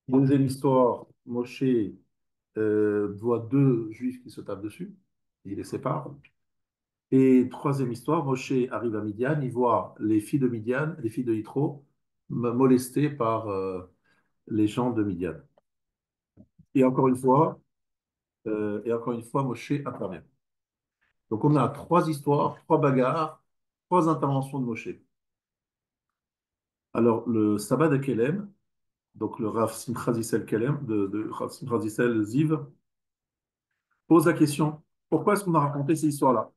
Deuxième histoire, Moshe voit deux juifs qui se tapent dessus, il les sépare. Et troisième histoire, Moshe arrive à Midian, il voit les filles de Midian, les filles de Yitro, molestées par les gens de Midian. Et encore une fois, Moshe intervient. Donc on a trois histoires, trois bagarres, trois interventions de Moshe. Alors le sabbat de Kelem, donc le Rav Simcha Zissel Kelem, de Rav Simcha Zissel Ziv, pose la question, pourquoi est-ce qu'on a raconté ces histoires-là?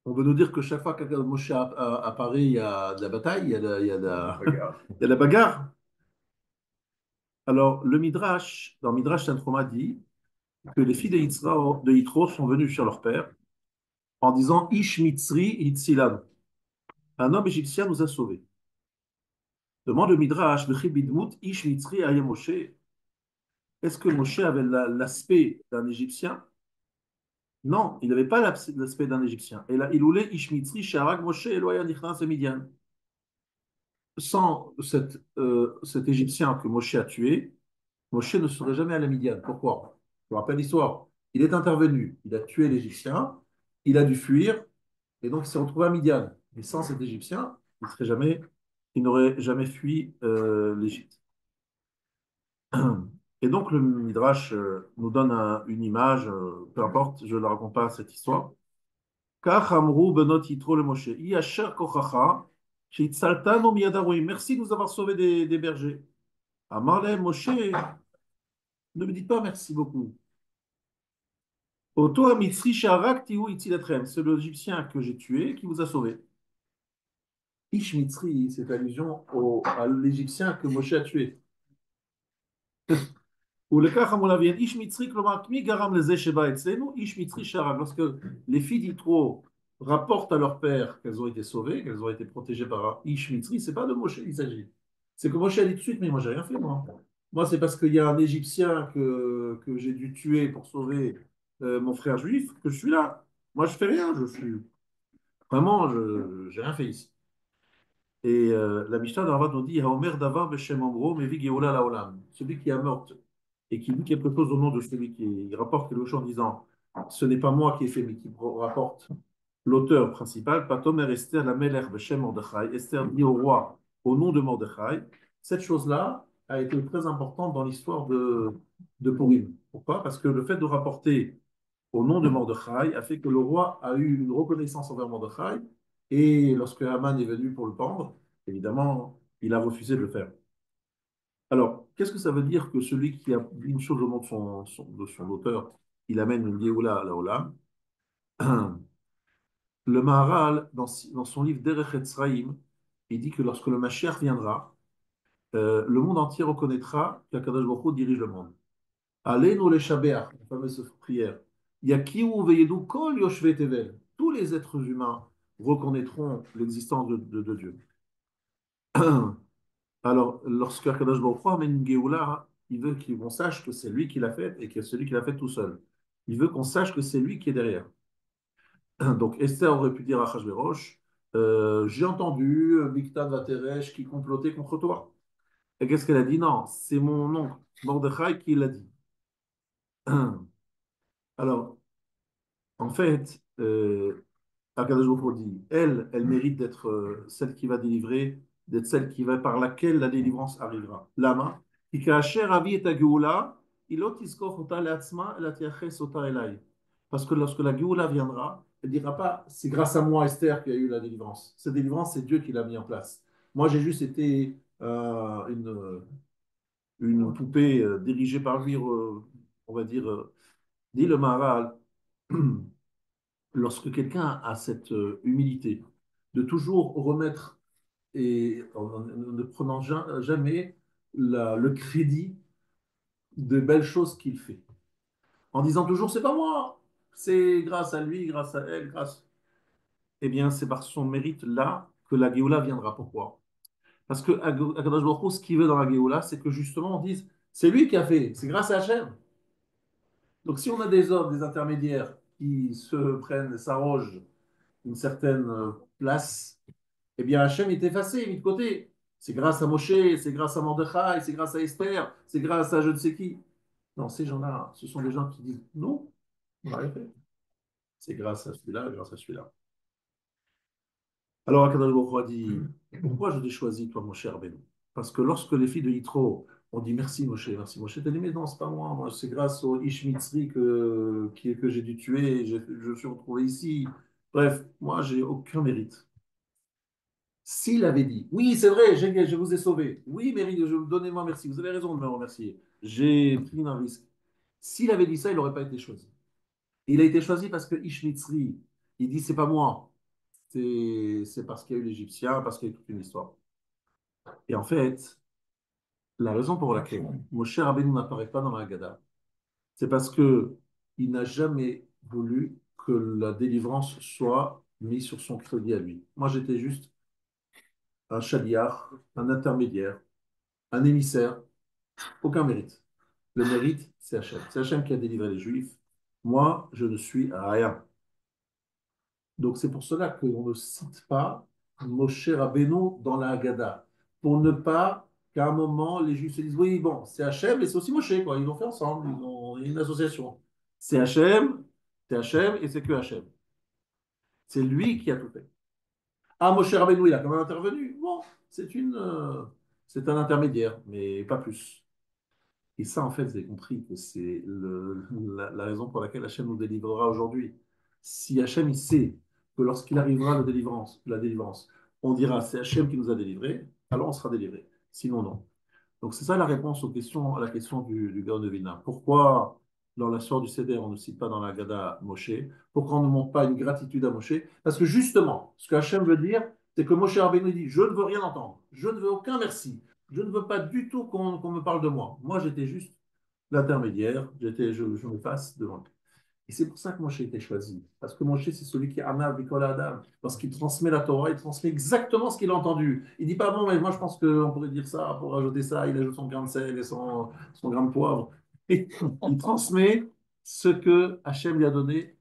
On veut nous dire que chaque fois que Moshe apparaît, il y a de la bataille, il y a de la bagarre. Alors, le Midrash, dans Midrash Tantruma dit que les filles de Yitro sont venues chez leur père en disant Ish Mitzri Hitzilan. Un homme égyptien nous a sauvés. Demande le Midrash, le Chibidmout, Ish Mitzri Aye Moshe. Est-ce que Moshe avait l'aspect d'un Égyptien? Non, il n'avait pas l'aspect d'un Égyptien. Et là, il voulait Ish Mitzri Sharag Moshe Eloya Nichnas Midian. Sans cet Égyptien que Moshe a tué, Moshe ne serait jamais allé à Midian. Pourquoi? Je vous rappelle l'histoire. Il est intervenu, il a tué l'Égyptien, il a dû fuir, et donc il s'est retrouvé à Midian. Mais sans cet Égyptien, il n'aurait jamais fui l'Égypte. Et donc le Midrash nous donne une image, peu importe, je ne la raconte pas cette histoire. Kach amrou benot yitro le Moshe. Yasher kochacha, shitzaltanu miyadaroim. Merci de nous avoir sauvés des bergers. Amarle Moshe, ne me dites pas merci beaucoup. Oto Mitzri Sharak Tihu Itziletrem, c'est l'Égyptien que j'ai tué qui vous a sauvé. Ish Mitzri, c'est allusion à l'Égyptien que Moshe a tué. Ou le cas, on vient Ish Mitzri, Kmi Garam le Sheba Etzenu, Ish Mitzri Sharak. Lorsque les filles d'Itro rapportent à leur père qu'elles ont été sauvées, qu'elles ont été protégées par Ish Mitzri, c'est pas de Moshe il s'agit. C'est que Moshe a dit tout de suite, mais moi j'ai rien fait, moi. Moi, c'est parce qu'il y a un Égyptien que j'ai dû tuer pour sauver mon frère juif que je suis là. Moi, je fais rien, je suis. Vraiment, je n'ai rien fait ici. Et la Mishnah de Ravat nous dit Haomer davar b'shem omro mevi geoula laolam. Celui qui a meurtre et qui dit quelque chose au nom de celui qui il rapporte quelque chose en disant ce n'est pas moi qui ai fait, mais qui rapporte l'auteur principal, Patomer Esther la Meler b'shem Mordechai. Esther dit au roi au nom de Mordechai. Cette chose-là a été très importante dans l'histoire de Purim. Pourquoi? Parce que le fait de rapporter au nom de Mordechai a fait que le roi a eu une reconnaissance envers Mordechai et lorsque Haman est venu pour le pendre, évidemment, il a refusé de le faire. Alors, qu'est-ce que ça veut dire que celui qui a dit une chose au nom de son auteur, il amène une Géoula à la Olam? Le Maharal, dans son livre Derech Etzraïm, il dit que lorsque le Mashiach viendra, le monde entier reconnaîtra qu'Akadosh Baruch Hu dirige le monde. Allez-nous les Shabéach, la fameuse prière. Yakiou veyedu kol yoshve tevel. Tous les êtres humains reconnaîtront l'existence de Dieu. Alors, lorsque Akadosh Baruch Hu amène une Géoula, il veut qu'on sache que c'est lui qui l'a fait et que c'est lui qui l'a fait tout seul. Il veut qu'on sache que c'est lui qui est derrière. Donc, Esther aurait pu dire à Achashverosh, j'ai entendu Bigtan Vateresh qui complotait contre toi. Et qu'est-ce qu'elle a dit? Non, c'est mon oncle, Mordechai, qui l'a dit. Alors, en fait, Akadosh Baruch Hu dit, elle mérite d'être celle qui va délivrer, d'être celle qui va, par laquelle la délivrance arrivera. Lama, parce que lorsque la Géoula viendra, elle ne dira pas, c'est grâce à moi, Esther, qu'il y a eu la délivrance. Cette délivrance, c'est Dieu qui l'a mis en place. Moi, j'ai juste été une poupée dirigée par lui, on va dire, dit le Maharal, lorsque quelqu'un a cette humilité de toujours remettre et en ne prenant jamais le crédit de belles choses qu'il fait, en disant toujours c'est pas moi, c'est grâce à lui, grâce à elle, grâce. Eh bien, c'est par son mérite là que la Géoula viendra. Pourquoi? Parce que Akadosh Baruch Hu, ce qu'il veut dans la Géoula, c'est que justement on dise c'est lui qui a fait, c'est grâce à Hachem. Donc si on a des hommes, des intermédiaires qui se prennent, s'arrogent une certaine place, eh bien Hachem est effacé, mis de côté. C'est grâce à Moshe, c'est grâce à Mordechai, c'est grâce à Esther, c'est grâce à je ne sais qui. Non, ces gens-là, ce sont des gens qui disent non, on n'a rien fait. C'est grâce à celui-là, grâce à celui-là. Alors Akadosh Baruch Hu a dit, pourquoi je t'ai choisi, toi, mon cher Ben? Parce que lorsque les filles de Yitro ont dit merci Moshe, t'as dit, mais non, c'est pas moi, moi c'est grâce au Ish Mitzri que j'ai dû tuer, je me suis retrouvé ici. Bref, moi, j'ai aucun mérite. S'il avait dit, oui, c'est vrai, je vous ai sauvé. Oui, mérite, donnez-moi merci. Vous avez raison de me remercier. J'ai pris un risque. S'il avait dit ça, il n'aurait pas été choisi. Il a été choisi parce que Ishmitzri, il dit, c'est pas moi. C'est parce qu'il y a eu l'Égyptien, parce qu'il y a eu toute une histoire. Et en fait, la raison pour laquelle Moshe Rabbeinu n'apparaît pas dans la Haggadah, c'est parce que il n'a jamais voulu que la délivrance soit mise sur son crédit à lui. Moi, j'étais juste un chaliar, un intermédiaire, un émissaire, aucun mérite. Le mérite, c'est Hachem. C'est Hachem qui a délivré les Juifs. Moi, je ne suis rien. Donc, c'est pour cela qu'on ne cite pas Moshe Rabbeinu dans la Haggadah. Pour ne pas qu'à un moment, les Juifs se disent oui, bon, c'est Hachem et c'est aussi Moshe, quoi. Ils l'ont fait ensemble, ils ont une association. C'est Hachem et c'est que Hachem. C'est lui qui a tout fait. Ah, Moshe Rabbeinu, il a quand même intervenu. Bon, c'est un intermédiaire, mais pas plus. Et ça, en fait, vous avez compris que c'est la raison pour laquelle Hachem nous délivrera aujourd'hui. Si Hachem, il sait que lorsqu'il arrivera la délivrance, on dira c'est Hachem qui nous a délivrés, alors on sera délivré. Sinon, non. Donc, c'est ça la réponse à la question du Gaon de Vilna. Pourquoi, dans la sourate du Seder, on ne cite pas dans la Gada Moshe? Pourquoi on ne montre pas une gratitude à Moshe? Parce que justement, ce que Hachem veut dire, c'est que Moshe Rabbeinu dit je ne veux rien entendre, je ne veux aucun merci, je ne veux pas du tout qu'on me parle de moi. Moi, j'étais juste l'intermédiaire, je me passe devant lui. Et c'est pour ça que Moshe a été choisi. Parce que Moshe, c'est celui qui est Anav Bikol Adam. Lorsqu'il transmet la Torah, il transmet exactement ce qu'il a entendu. Il dit pas, bon, mais moi je pense qu'on pourrait dire ça, pour rajouter ça, il ajoute son grain de sel et son grain de poivre. Et il transmet ce que Hachem lui a donné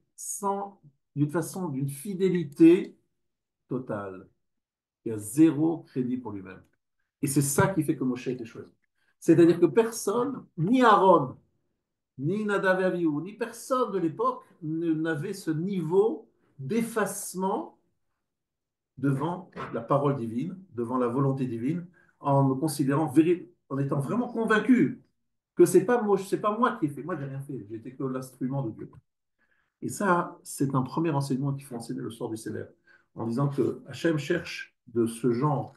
d'une façon, d'une fidélité totale. Il y a zéro crédit pour lui-même. Et c'est ça qui fait que Moshe a été choisi. C'est-à-dire que personne, ni Aaron, ni Nadav et Abihu, ni personne de l'époque n'avait ce niveau d'effacement devant la parole divine, devant la volonté divine, en me considérant, en étant vraiment convaincu que c'est pas moi qui ai fait, moi j'ai rien fait, j'ai été que l'instrument de Dieu. Et ça, c'est un premier enseignement qu'il faut enseigner le soir du Seder, en disant que Hachem cherche de ce genre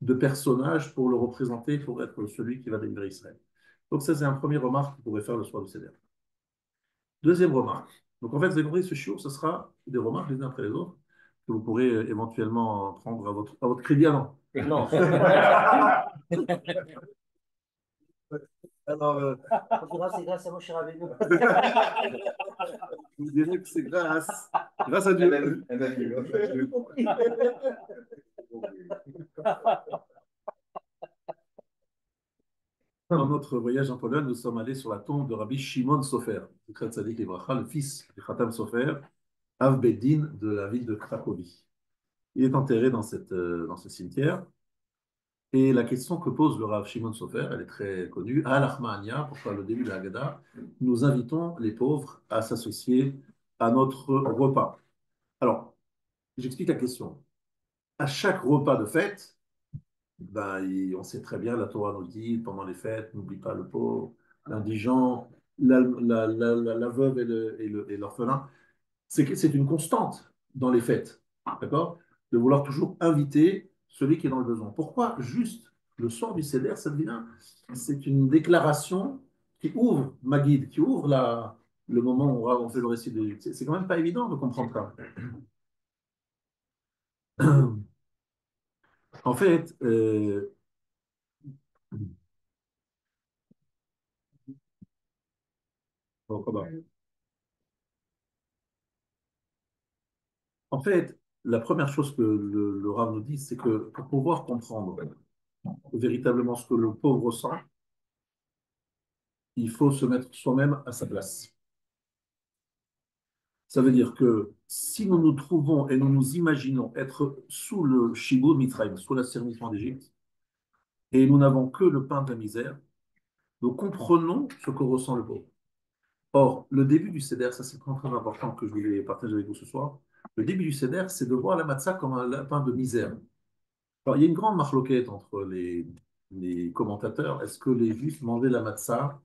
de personnage pour le représenter, pour être celui qui va délivrer Israël. Donc ça, c'est un premier remarque qu'il pourrait faire le soir du Seder. Deuxième remarque. Donc en fait, vous avez compris, ce chiot, ce sera des remarques les unes après les autres que vous pourrez éventuellement prendre à votre crédit. Ah non. Non. Alors, C'est grâce à mon cher Abedou. vous direz que c'est grâce à Dieu. Dans notre voyage en Pologne, nous sommes allés sur la tombe de Rabbi Shimon Sofer, le fils de Khatam Sofer, Av Beddin de la ville de Cracovie. Il est enterré dans ce cimetière. Et la question que pose le Rav Shimon Sofer, elle est très connue. À l'Achmania, pour faire le début de la Haggadah, nous invitons les pauvres à s'associer à notre repas. Alors, j'explique la question. À chaque repas de fête, ben, on sait très bien, la Torah nous dit, pendant les fêtes, n'oublie pas le pauvre, l'indigent, la veuve et l'orphelin. C'est une constante dans les fêtes, d'accord? De vouloir toujours inviter celui qui est dans le besoin. Pourquoi juste le soir du Seder, ça devient, c'est une déclaration qui ouvre ma guide, qui ouvre le moment où on fait le récit de. C'est quand même pas évident de comprendre ça. En fait, bon, en fait, la première chose que le Rav nous dit, c'est que pour pouvoir comprendre véritablement ce que le pauvre ressent, il faut se mettre soi-même à sa place. Ça veut dire que si nous nous trouvons et nous nous imaginons être sous le Shibud Mitzrayim, sous l'asservissement d'Égypte, et nous n'avons que le pain de la misère, nous comprenons ce que ressent le pauvre. Or, le début du Seder, ça c'est très important que je voulais partager avec vous ce soir. Le début du Seder, c'est de voir la matzah comme un pain de misère. Alors, il y a une grande marloquette entre les commentateurs. Est-ce que les Juifs mangeaient la matzah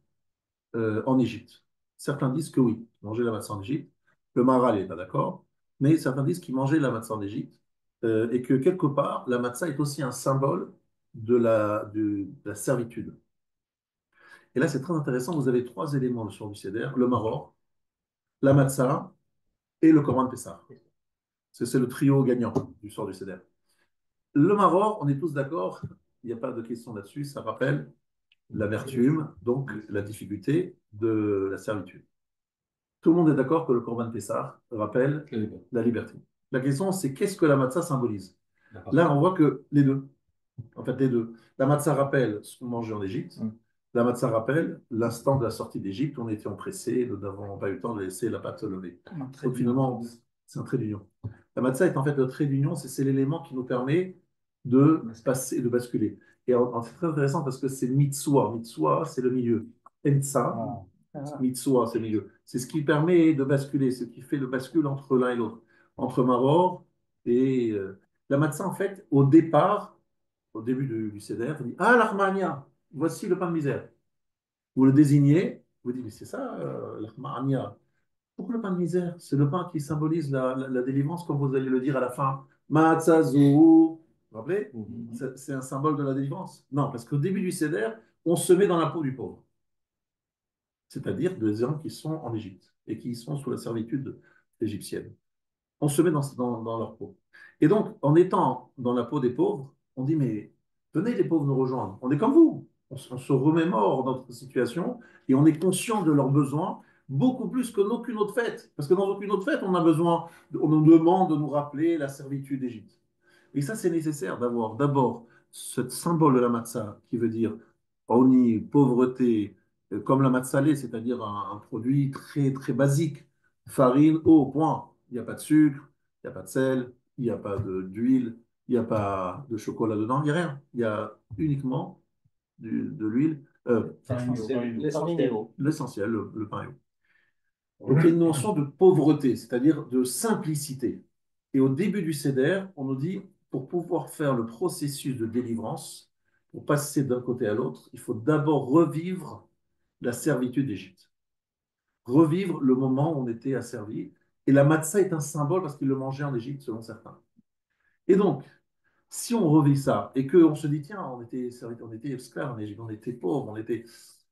en Égypte? Certains disent que oui, ils mangeaient la matzah en Égypte. Le Maharal n'est pas d'accord, mais certains disent qu'ils mangeaient la matzah en Égypte et que quelque part, la matzah est aussi un symbole de la servitude. Et là, c'est très intéressant. Vous avez trois éléments le soir du Seder, le maror, la matzah et le Corban Pessah. C'est le trio gagnant du soir du Seder. Le maror, on est tous d'accord, il n'y a pas de question là-dessus, ça rappelle l'amertume, donc la difficulté de la servitude. Tout le monde est d'accord que le Corban Pessah rappelle la liberté. La question, c'est qu'est-ce que la matzah symbolise? Là, on voit que les deux. En fait, les deux. La matzah rappelle ce qu'on mangeait en Égypte. La matzah rappelle l'instant de la sortie d'Égypte. On était empressés, nous n'avons pas eu le temps de laisser la pâte se lever. Donc finalement, c'est un trait d'union. La matzah est en fait le trait d'union, c'est l'élément qui nous permet de passer, de basculer. Et c'est très intéressant parce que c'est mitzvah. Mitzvah, c'est le milieu. Emtsa, mitzvah, c'est le milieu. C'est ce qui permet de basculer, ce qui fait le bascule entre l'un et l'autre, entre Maror et la matzah, en fait, au début du Seder, vous dites ah, l'Armania, voici le pain de misère. Vous le désignez, vous dites mais c'est ça, l'Armania. Pourquoi le pain de misère? C'est le pain qui symbolise la délivrance, comme vous allez le dire à la fin. Matzazu. Vous vous rappelez? C'est un symbole de la délivrance. Non, parce qu'au début du Seder, on se met dans la peau du pauvre. C'est-à-dire des gens qui sont en Égypte et qui sont sous la servitude égyptienne. On se met dans leur peau. Et donc, en étant dans la peau des pauvres, on dit, mais venez les pauvres nous rejoindre. On est comme vous. On se remémore notre situation et on est conscient de leurs besoins beaucoup plus que d'aucune autre fête. Parce que dans aucune autre fête, on a besoin, on nous demande de nous rappeler la servitude d'Égypte. Et ça, c'est nécessaire d'avoir d'abord ce symbole de la matzah qui veut dire oni, pauvreté, comme la matzalé, c'est-à-dire un produit très, très basique. Farine, eau, point. Il n'y a pas de sucre, il n'y a pas de sel, il n'y a pas d'huile, il n'y a pas de chocolat dedans, il n'y a rien. Il y a uniquement de l'huile, l'essentiel, le pain et l'eau. Donc il y a une notion de pauvreté, c'est-à-dire de simplicité. Et au début du Seder, on nous dit, pour pouvoir faire le processus de délivrance, pour passer d'un côté à l'autre, il faut d'abord revivre la servitude d'Égypte. Revivre le moment où on était asservi. Et la matzah est un symbole parce qu'il le mangeait en Égypte, selon certains. Et donc, si on revit ça et qu'on se dit, tiens, on était esclaves en Égypte, on était pauvres, on était.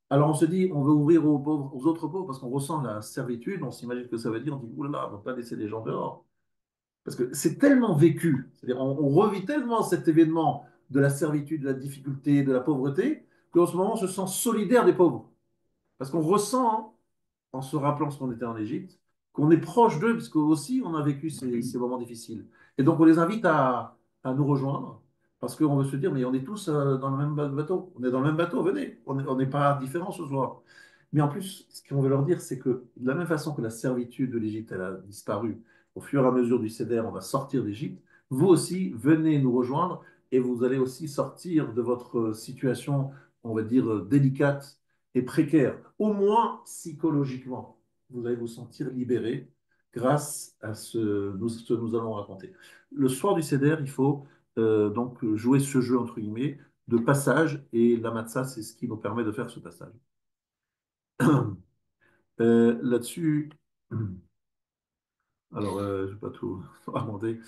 Alors on se dit, on veut ouvrir aux pauvres, aux autres pauvres parce qu'on ressent la servitude, on s'imagine que ça veut dire, on dit, oulala, on ne va pas laisser les gens dehors. Parce que c'est tellement vécu, c'est-à-dire on revit tellement cet événement de la servitude, de la difficulté, de la pauvreté, qu'en ce moment on se sent solidaire des pauvres. Parce qu'on ressent, hein, en se rappelant ce qu'on était en Égypte, qu'on est proche d'eux, puisque aussi on a vécu ces moments difficiles. Et donc on les invite à nous rejoindre, parce qu'on veut se dire, mais on est tous dans le même bateau, on est dans le même bateau, venez, on n'est pas différents ce soir. Mais en plus, ce qu'on veut leur dire, c'est que de la même façon que la servitude de l'Égypte, elle a disparu, au fur et à mesure du Cédère, on va sortir d'Égypte, vous aussi, venez nous rejoindre, et vous allez aussi sortir de votre situation, on va dire, délicate et précaire, au moins psychologiquement. Vous allez vous sentir libéré grâce à ce que nous allons raconter. Le soir du Seder, il faut donc jouer ce jeu, entre guillemets, de passage, et la matzah, c'est ce qui nous permet de faire ce passage. Là-dessus, alors, je ne vais pas tout raconter.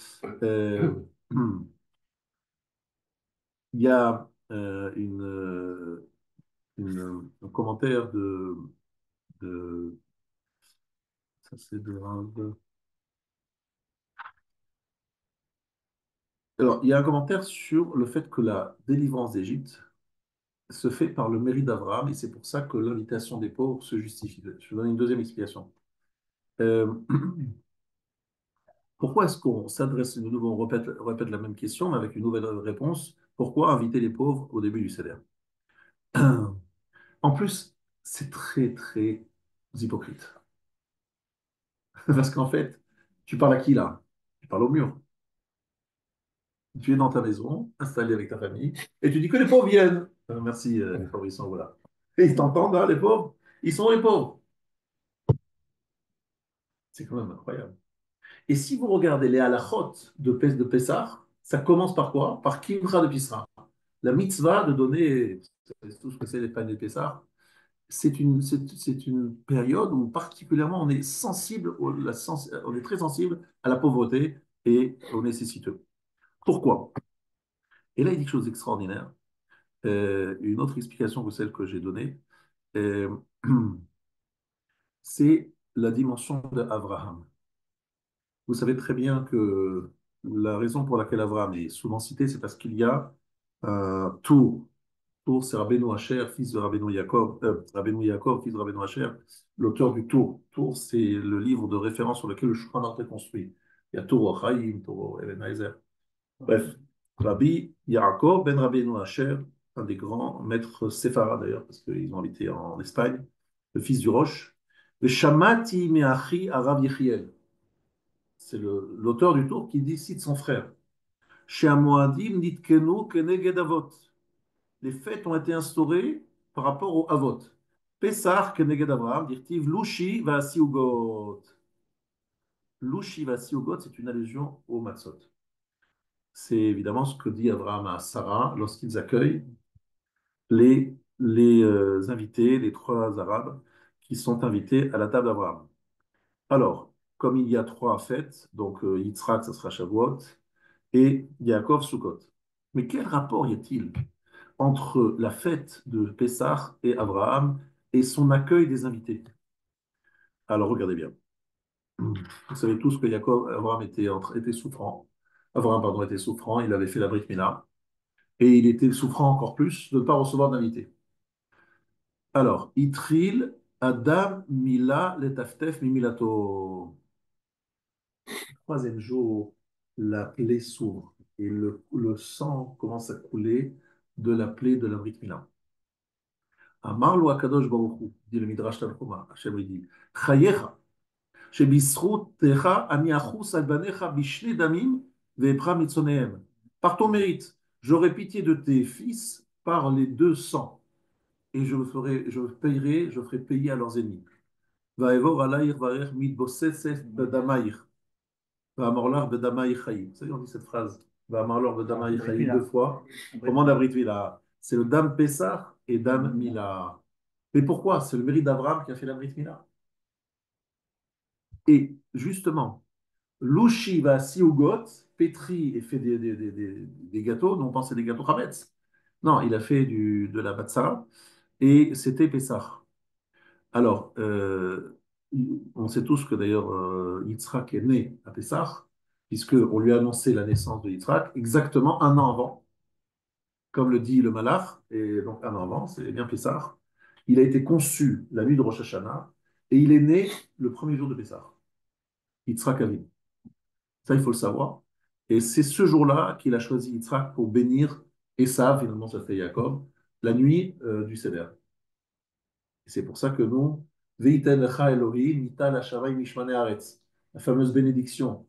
Il y a un commentaire de ça c'est de Rav. Alors, il y a un commentaire sur le fait que la délivrance d'Égypte se fait par le mérite d'Abraham et c'est pour ça que l'invitation des pauvres se justifie. Je vais donner une deuxième explication. Euh, Pourquoi est-ce qu'on s'adresse, de nouveau, on répète la même question, mais avec une nouvelle réponse? Pourquoi inviter les pauvres au début du Seder? En plus, c'est très, très hypocrite. Parce qu'en fait, tu parles à qui là? Tu parles au mur. tu es dans ta maison, installé avec ta famille, et tu dis que les pauvres viennent. Merci, les pauvres, ils sont voilà. Et ils t'entendent, là, les pauvres. Ils sont les pauvres. C'est quand même incroyable. Et si vous regardez les halachot de Pessah, ça commence par quoi? Par Kimcha de Pissah. La mitzvah de donner, vous savez tout ce que c'est les pains de Pessah, c'est une période où particulièrement on est sensible, on est très sensible à la pauvreté et aux nécessiteux. Pourquoi? Et là, il dit quelque chose d'extraordinaire. Une autre explication que celle que j'ai donnée, euh, c'est la dimension d'Abraham. Vous savez très bien que la raison pour laquelle Abraham est souvent cité, c'est parce qu'il y a Tour. Tour, c'est Rabbeinu Hacher, fils de Rabbeinu Yaakov, fils de Rabbeinu Hacher, l'auteur du Tour. Tour, c'est le livre de référence sur lequel le Shulchan Aruch est construit. Il y a Tour Chaim, Tour Even Hazer. Bref, Rabbi Yaakov ben Rabbeinu Hacher, un des grands maîtres séfarades d'ailleurs, parce qu'ils ont habité en Espagne, le fils du Roche. Le Shamati Meachi Arav Yechiel. C'est l'auteur du tour qui cite son frère. Chez Amoadim, Nitkenu Keneged Avot. Les fêtes ont été instaurées par rapport au Avot. Pesach Keneged Avraham, dirtiv Lushi Vasiugot. Lushi Vasiugot, c'est une allusion au Matzot. C'est évidemment ce que dit Abraham à Sarah lorsqu'ils accueillent les invités, les trois Arabes qui sont invités à la table d'Abraham. Alors, comme il y a trois fêtes, donc Yitzhak, ça sera Shavuot, et Yaakov, Sukkot. Mais quel rapport y a-t-il entre la fête de Pessah et Abraham et son accueil des invités? Alors, regardez bien. Vous savez tous que Abraham était souffrant. Abraham, pardon, était souffrant, il avait fait la Brit Mila, et il était souffrant encore plus de ne pas recevoir d'invités. Alors, Itril, Adam, Mila, Letaftef, Mimilato. Troisième jour, la plaie s'ouvre et le sang commence à couler de la plaie de la Brit Mila. Amar lo Akadosh Baruch Hu, dit le Midrash Tanchuma, Hashem lui dit, Chayecha, shebizrutecha ani achus al banecha bishne damim ve'epra mitzonehem. Par ton mérite, j'aurai pitié de tes fils par les deux sangs, et je ferai payer à leurs ennemis. Va'evor alayir va'er mitboseset bedamaïr. Va'amorlar bedamaï chayim. Vous savez, on dit cette phrase. Va'amorlar bedamaï chayim deux fois. Comment d'Abrit Mila? C'est le Dam Pessah et Dam Mila. Mais pourquoi? C'est le mérite d'Abraham qui a fait la Brit Mila. Et justement, Louchi va à Siougot, pétri et fait des gâteaux, non, on pensait des gâteaux Hametz. Non, il a fait de la Batsara et c'était Pessah. Alors, on sait tous que d'ailleurs Yitzhak est né à Pessah, puisqu'on lui a annoncé la naissance de Yitzhak exactement un an avant, comme le dit le Malach, et donc un an avant, c'est bien Pessah. Il a été conçu la nuit de Rosh Hashanah et il est né le premier jour de Pessah, Yitzhak Avinu. Ça, il faut le savoir. Et c'est ce jour-là qu'il a choisi Yitzhak pour bénir Esav, finalement ça fait Jacob, la nuit du Seder. Et c'est pour ça que nous, Veiten lecha Elohim, Nital Hashavai Mishmane Haaretz, la fameuse bénédiction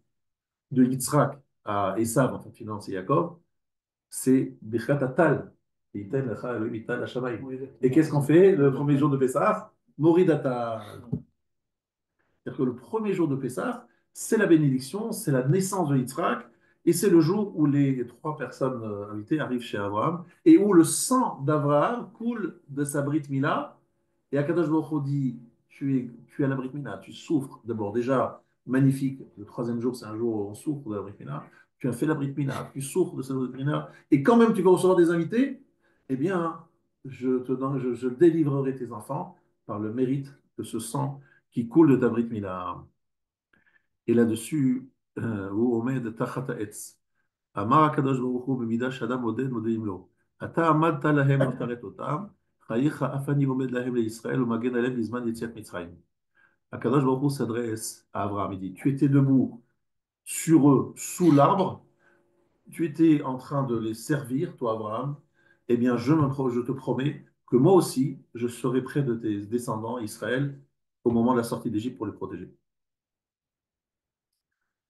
de Yitzhak à Esav, en fait, finalement c'est Jacob, c'est Birkat Atal. Veiten lecha Elohim, Nital Hashavai. Et qu'est-ce qu'on fait le premier jour de Pessah? Moridatal. C'est-à-dire que le premier jour de Pessah, c'est la bénédiction, c'est la naissance de Yitzhak, et c'est le jour où les trois personnes invitées arrivent chez Abraham, et où le sang d'Abraham coule de sa Brit Mila. Et Akadosh Baruch Hu dit, tu es à la Brit Mila, tu souffres. D'abord, déjà, magnifique, le troisième jour, c'est un jour où on souffre de la Brit Mila. Tu as fait la Brit Mila, tu souffres de cette Brit Mila, et quand même tu vas recevoir des invités, eh bien, je délivrerai tes enfants par le mérite de ce sang qui coule de ta Brit Mila. Et là-dessus, où Omed Tachat Etz. Amar Akadosh Baruch Hu b'mida shadam moded modeim lo. Ata amadta lahem letaret otam. Chayecha afani omed lahem leIsraël umagen alem bizman yetziat Mitzrayim. Akadosh Baruch Hu s'adresse à Abraham. Il dit, tu étais debout sur eux, sous l'arbre. Tu étais en train de les servir, toi Abraham. Eh bien, je te promets que moi aussi, je serai près de tes descendants, Israël, au moment de la sortie d'Égypte pour les protéger.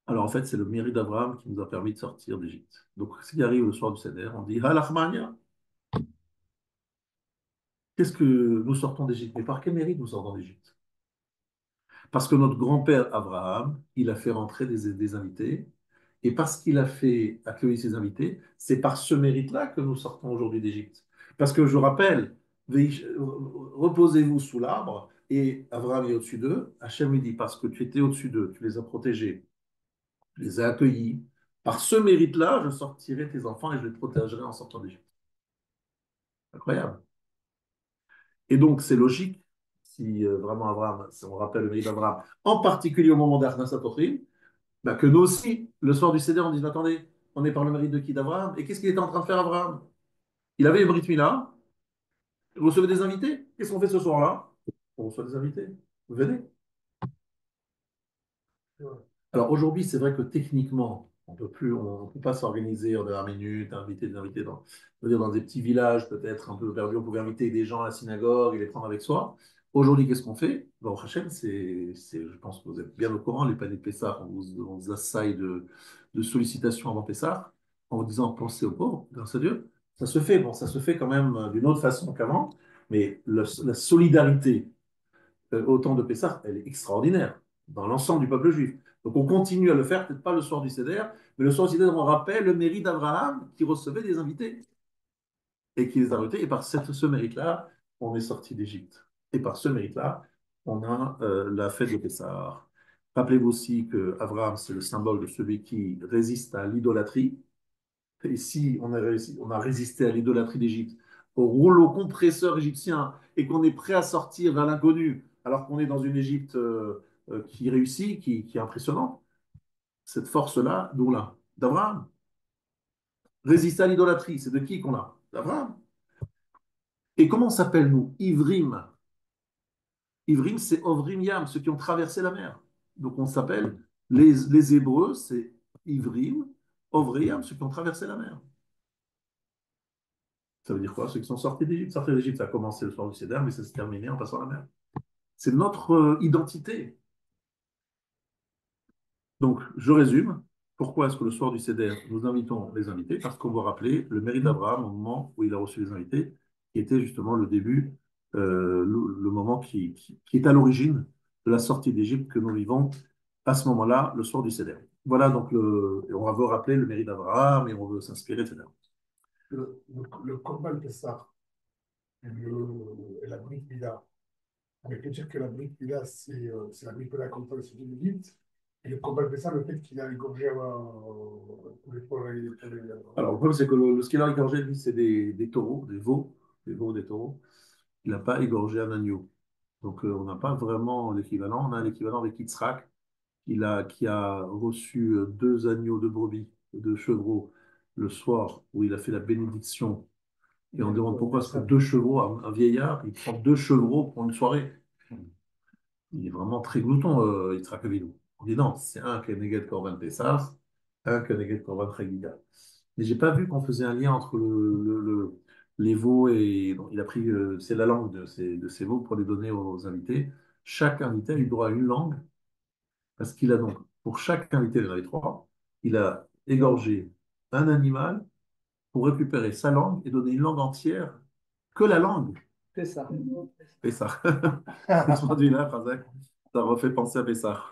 Alors en fait, c'est le mérite d'Abraham qui nous a permis de sortir d'Égypte. Donc, ce qui arrive le soir du Seder, on dit Halachmania. Qu'est-ce que nous sortons d'Égypte? Mais par quel mérite nous sortons d'Égypte? Parce que notre grand-père Abraham, il a fait rentrer des invités. Et parce qu'il a fait accueillir ses invités, c'est par ce mérite-là que nous sortons aujourd'hui d'Égypte. Parce que je rappelle, reposez-vous sous l'arbre, et Abraham est au-dessus d'eux. Hachem lui dit, parce que tu étais au-dessus d'eux, tu les as protégés, tu les as accueillis. Par ce mérite-là, je sortirai tes enfants et je les protégerai en sortant d'Égypte. Incroyable. Et donc, c'est logique, si vraiment Abraham, si on rappelle le mérite d'Abraham, en particulier au moment d'Arnas Atochim, bah, que nous aussi, le soir du Seder, on dit, attendez, on est par le mérite de qui? D'Abraham. Et qu'est-ce qu'il était en train de faire, Abraham? Il avait une Brit Mila, il recevait des invités. Qu'est-ce qu'on fait ce soir-là? On reçoit des invités. Venez. Alors aujourd'hui, c'est vrai que techniquement, on peut plus, on peut pas s'organiser en dernière minute, inviter des invités dans, on va dire dans des petits villages peut-être un peu perdus. On pouvait inviter des gens à la synagogue et les prendre avec soi. Aujourd'hui, qu'est-ce qu'on fait? Bon, au Hachem, je pense que vous êtes bien au courant, les paniers de Pessah, on vous assaille de sollicitations avant Pessah, en vous disant pensez aux pauvres, grâce à Dieu. Ça se fait, bon, ça se fait quand même d'une autre façon qu'avant, mais la solidarité au temps de Pessah, elle est extraordinaire dans l'ensemble du peuple juif. Donc on continue à le faire, peut-être pas le soir du Seder, mais le soir du Seder, on rappelle le mérite d'Abraham qui recevait des invités et qui les a invités. Et par ce mérite-là, on est sorti d'Égypte. Et par ce mérite-là, on a la fête de Pessah. Rappelez-vous aussi que Abraham, c'est le symbole de celui qui résiste à l'idolâtrie. Et si on a résisté à l'idolâtrie d'Égypte, au rouleau compresseur égyptien, et qu'on est prêt à sortir vers l'inconnu, alors qu'on est dans une Égypte qui réussit, qui est impressionnante, cette force-là, d'où là? D'Abraham. Résister à l'idolâtrie, c'est de qui qu'on a? D'Abraham. Et comment on s'appelle, nous? Ivrim. Ivrim, c'est Ovrim Yam, ceux qui ont traversé la mer. Donc on s'appelle, les Hébreux, c'est Ivrim, Ovrim Yam, ceux qui ont traversé la mer. Ça veut dire quoi? Ceux qui sont sortis d'Égypte. Sortir d'Égypte, ça a commencé le soir du Seder, mais ça s'est terminé en passant la mer. C'est notre identité. Donc, je résume. Pourquoi est-ce que le soir du Seder, nous invitons les invités? Parce qu'on va rappeler le mérite d'Abraham au moment où il a reçu les invités, qui était justement le début, le moment qui est à l'origine de la sortie d'Égypte que nous vivons à ce moment-là, le soir du Seder. Voilà, donc et on veut rappeler le mérite d'Abraham et on veut s'inspirer, etc. Le Corban Pessah et la Brit Mila. On peut dire que la Brit Mila, c'est la Brit Mila contre le sud de l'Égypte. Et le Corban Pessah, le fait qu'il a égorgé Alors, le problème, c'est que ce qu'il a égorgé, lui, c'est des taureaux, des veaux, des taureaux. Il n'a pas égorgé un agneau. Donc, on n'a pas vraiment l'équivalent. On a l'équivalent avec Yitzhak, qui a reçu deux agneaux de brebis, deux chevreaux, le soir où il a fait la bénédiction. Et on demande pourquoi est-ce que deux chevreaux, un vieillard, il prend deux chevreaux pour une soirée. Il est vraiment très glouton, Yitzhak Avinu. On dit non, c'est un Keneged Korban Pessah, un Keneged Korban Chagiga. Mais j'ai pas vu qu'on faisait un lien entre les veaux et donc, il a pris c'est la langue de ces veaux pour les donner aux invités. Chaque invité a eu droit à une langue parce qu'il a donc pour chaque invité, il y en avait trois, il a égorgé un animal pour récupérer sa langue et donner une langue entière que la langue. Pessah. Pessah. Je traduis là, Razak. Ça refait penser à Pessah.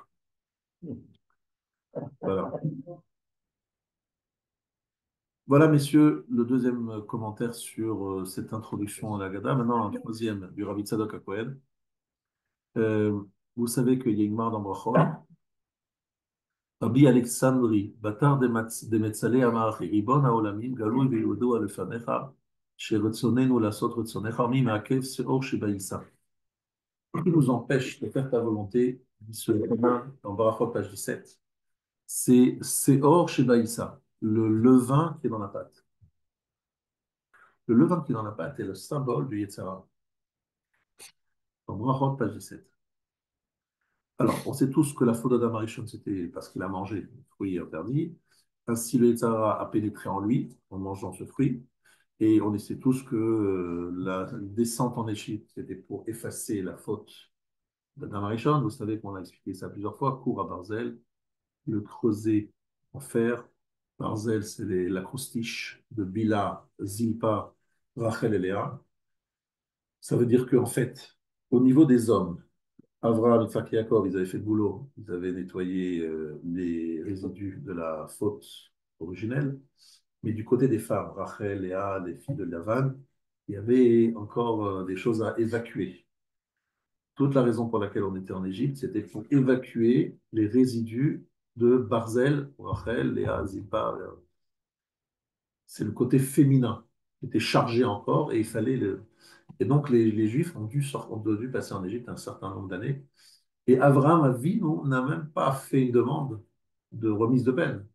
Voilà. Voilà, messieurs, le deuxième commentaire sur cette introduction à l'Agada. Maintenant, un troisième du Rabbi Tzadok HaKohen. Vous savez qu'il y a une mare dans Brachot. Rabbi Alexandri, Batar de Metzalei Amar, Ribon HaOlamim, Galui veYudu Alefanecha, Sheretzonenu Lasot Retzonecha, Mi Ma'akev Seor Shebaïsa. Ce qui nous empêche de faire ta volonté, dit ce commun dans Brachot, page 17, c'est Seor Shebaïsa, le levain qui est dans la pâte. Le levain qui est dans la pâte est le symbole du Yetzirah. Dans Brachot, page 17. Alors, on sait tous que la faute d'Adam Arishon, c'était parce qu'il a mangé le fruit interdit. Ainsi, le Yetzirah a pénétré en lui en mangeant ce fruit. Et on sait tous que la descente en Égypte, c'était pour effacer la faute d'Adam Arishon. Vous savez qu'on a expliqué ça plusieurs fois. Cour à Barzel, le creuset en fer. Barzel, c'est l'acrostiche de Bila, Zilpa, Rachel et Léa. Ça veut dire qu'en fait, au niveau des hommes, Avraham, Yitzhak et Yaakov, ils avaient fait le boulot, ils avaient nettoyé les résidus de la faute originelle. Mais du côté des femmes, Rachel, Léa, les filles de Lavan, il y avait encore des choses à évacuer. Toute la raison pour laquelle on était en Égypte, c'était pour évacuer les résidus de Barzel, Rachel, Léa, Zilpa. C'est le côté féminin qui était chargé encore et il fallait le... Et donc les Juifs ont dû passer en Égypte un certain nombre d'années. Et Avraham Avinu n'a même pas fait une demande de remise de peine.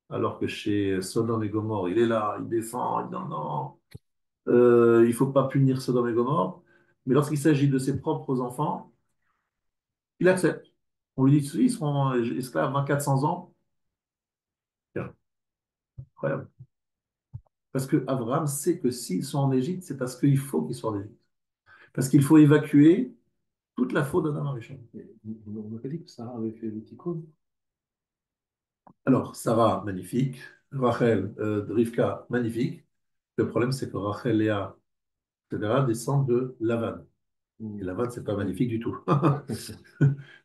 Alors que chez Sodome et Gomorre, il est là, il défend, il dit non, non, il ne faut pas punir Sodome et Gomorre. Mais lorsqu'il s'agit de ses propres enfants, il accepte. On lui dit, ils seront esclaves 400 ans. Tiens, incroyable. Parce que Abraham sait que s'ils sont en Égypte, c'est parce qu'il faut qu'ils soient en Égypte. Parce qu'il faut évacuer toute la faute d'Adam Arishon. On n'a pas dit que Sarah avait fait le tikkun. Alors, Sarah, magnifique. Rachel, Rivka, magnifique. Le problème, c'est que Rachel, Léa, etc., descendent de Lavan. Et Lavan, c'est pas magnifique du tout.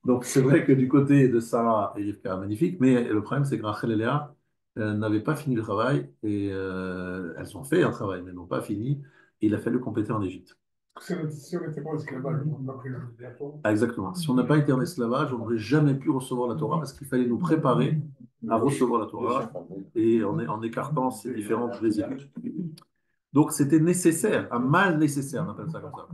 Donc, c'est vrai que du côté de Sarah et Rivka, magnifique, mais le problème, c'est que Rachel et Léa n'avaient pas fini le travail et elles ont fait un travail, mais n'ont pas fini. Et il a fallu compléter en Égypte. Si on n'était pas en esclavage, on n'a pris la Torah. Ah, exactement. Si on n'a pas été en esclavage, on n'aurait jamais pu recevoir la Torah parce qu'il fallait nous préparer à recevoir la Torah et en écartant ces différentes résidus. Donc, c'était nécessaire, un mal nécessaire, on appelle ça comme ça.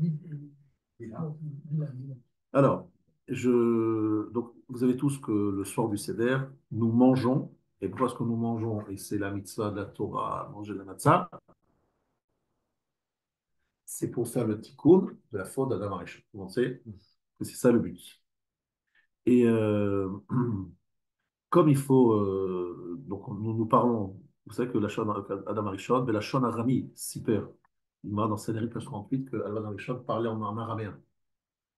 Alors, donc, vous savez tous que le soir du Seder, nous mangeons. Et pourquoi est-ce que nous mangeons? Et c'est la mitzvah de la Torah, manger la matzah. C'est pour faire le tikkun de la faute d'Adam Arishon. Vous savez que c'est ça le but. Et comme il faut, donc nous parlons, vous savez que la Shon Adam Arishon, mais la Shon Arami, Siper, il m'a dans Sanhedrin page 38 que Adam Arishon parlait en araméen.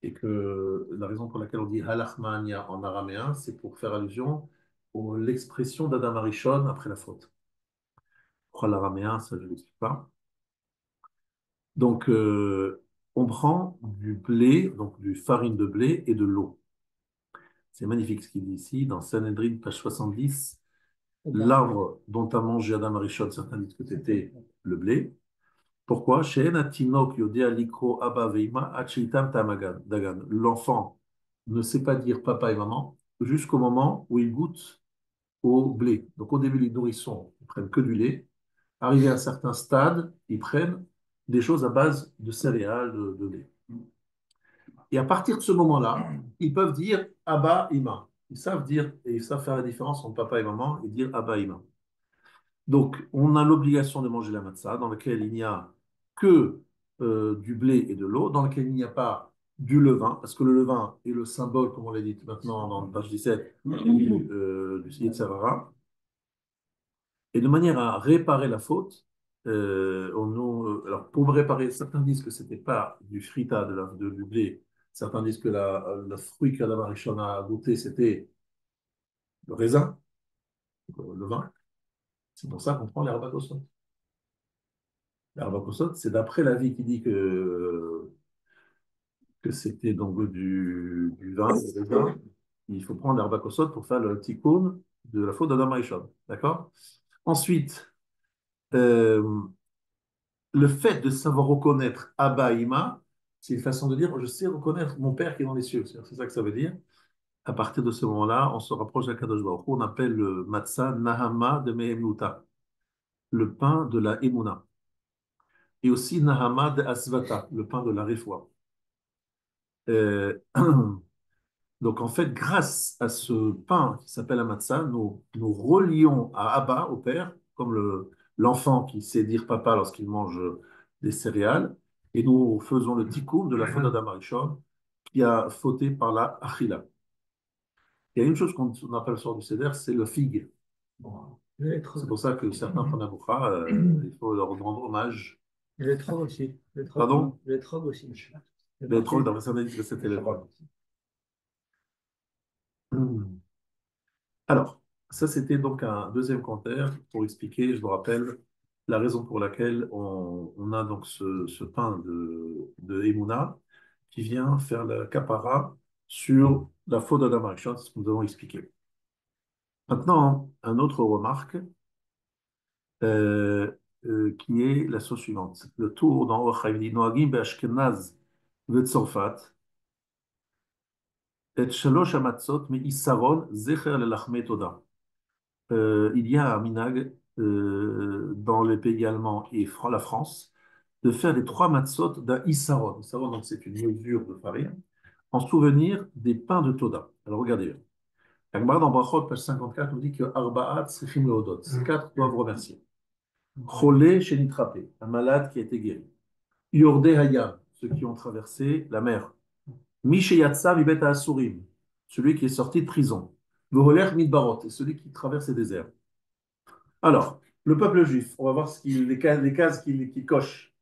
Et que la raison pour laquelle on dit Halachmania en araméen, c'est pour faire allusion à l'expression d'Adam Arishon après la faute. Pourquoi l'araméen, ça je ne l'explique pas. Donc, on prend du blé, donc du farine de blé et de l'eau. C'est magnifique ce qu'il dit ici, dans Sanhedrin, page 70. L'arbre dont a mangé Adam Arishon, certains disent que c'était le blé. Pourquoi? L'enfant ne sait pas dire papa et maman jusqu'au moment où il goûte au blé. Donc au début, les nourrissons ne prennent que du lait. Arrivé à un certain stade, ils prennent des choses à base de céréales, de lait. Et à partir de ce moment-là, ils peuvent dire Abba, Ima. Ils savent dire et ils savent faire la différence entre papa et maman et dire Abba, Ima. Donc, on a l'obligation de manger la matzah, dans laquelle il n'y a que du blé et de l'eau, dans laquelle il n'y a pas du levain, parce que le levain est le symbole, comme on l'a dit maintenant dans page 17, du Yetzer Hara. Et de manière à réparer la faute, alors pour réparer, certains disent que ce n'était pas du frita, du blé, certains disent que le fruit qu'Adam Arishon a goûté, c'était le raisin, le vin. C'est pour ça qu'on prend l'herbe à cossot. L'herbe à cossot, c'est d'après l'avis qui dit que c'était donc du vin, du raisin. Il faut prendre l'herbe à cossot pour faire le tikkun de la faute d'Adam Arishon. D'accord? Ensuite, euh, le fait de savoir reconnaître Abba Ima, c'est une façon de dire je sais reconnaître mon Père qui est dans les cieux. C'est ça que ça veut dire. À partir de ce moment-là, on se rapproche d'Akadosh Baruch Hu. On appelle le matzah Nahama de Mehemnuta, le pain de la Emouna. Et aussi Nahama de Asvata, le pain de la Réfoua. Donc en fait, grâce à ce pain qui s'appelle Amatzah, nous relions à Abba, au Père, comme l'enfant qui sait dire papa lorsqu'il mange des céréales, et nous faisons le tikkun de la faute d'Adam Arishon qui a fauté par la achila. Il y a une chose qu'on appelle sur du Seder, c'est le figue. C'est pour ça que certains prennent la boucha, il faut leur rendre hommage. Et les trogs aussi. Pardon? Les trogs aussi. Les trolls, d'après ça, on a dit que c'était les trolls. Alors, Ça, c'était donc un deuxième commentaire pour expliquer, je vous rappelle, la raison pour laquelle on a donc ce pain de Emouna qui vient faire la capara sur la faute d'Adam Arishon, c'est ce que nous avons expliqué. Maintenant, un autre remarque euh, qui est la chose suivante. Le tour dans Orchaim dit Noagim be'Ashkenaz ve'Tzorfat et shalosh hamatzot me'issaron zecher lelachmei toda. Il y a un minag dans les pays allemands et la France de faire les trois matzot d'un issaron. Issaron, donc c'est une mesure de farine en souvenir des pains de Toda. Alors regardez bien. La Gemara dans Brachot, page 54, nous dit que Arba'at Srichim Leodot. Ces quatre doivent remercier. Cholé Shenitrapé, un malade qui a été guéri. Yordé Hayam, ceux qui ont traversé la mer. Misheyatsa Vibet Asurim, celui qui est sorti de prison. Voholer Midbarot, et celui qui traverse les déserts. Alors, le peuple juif, on va voir les cases qu'il coche.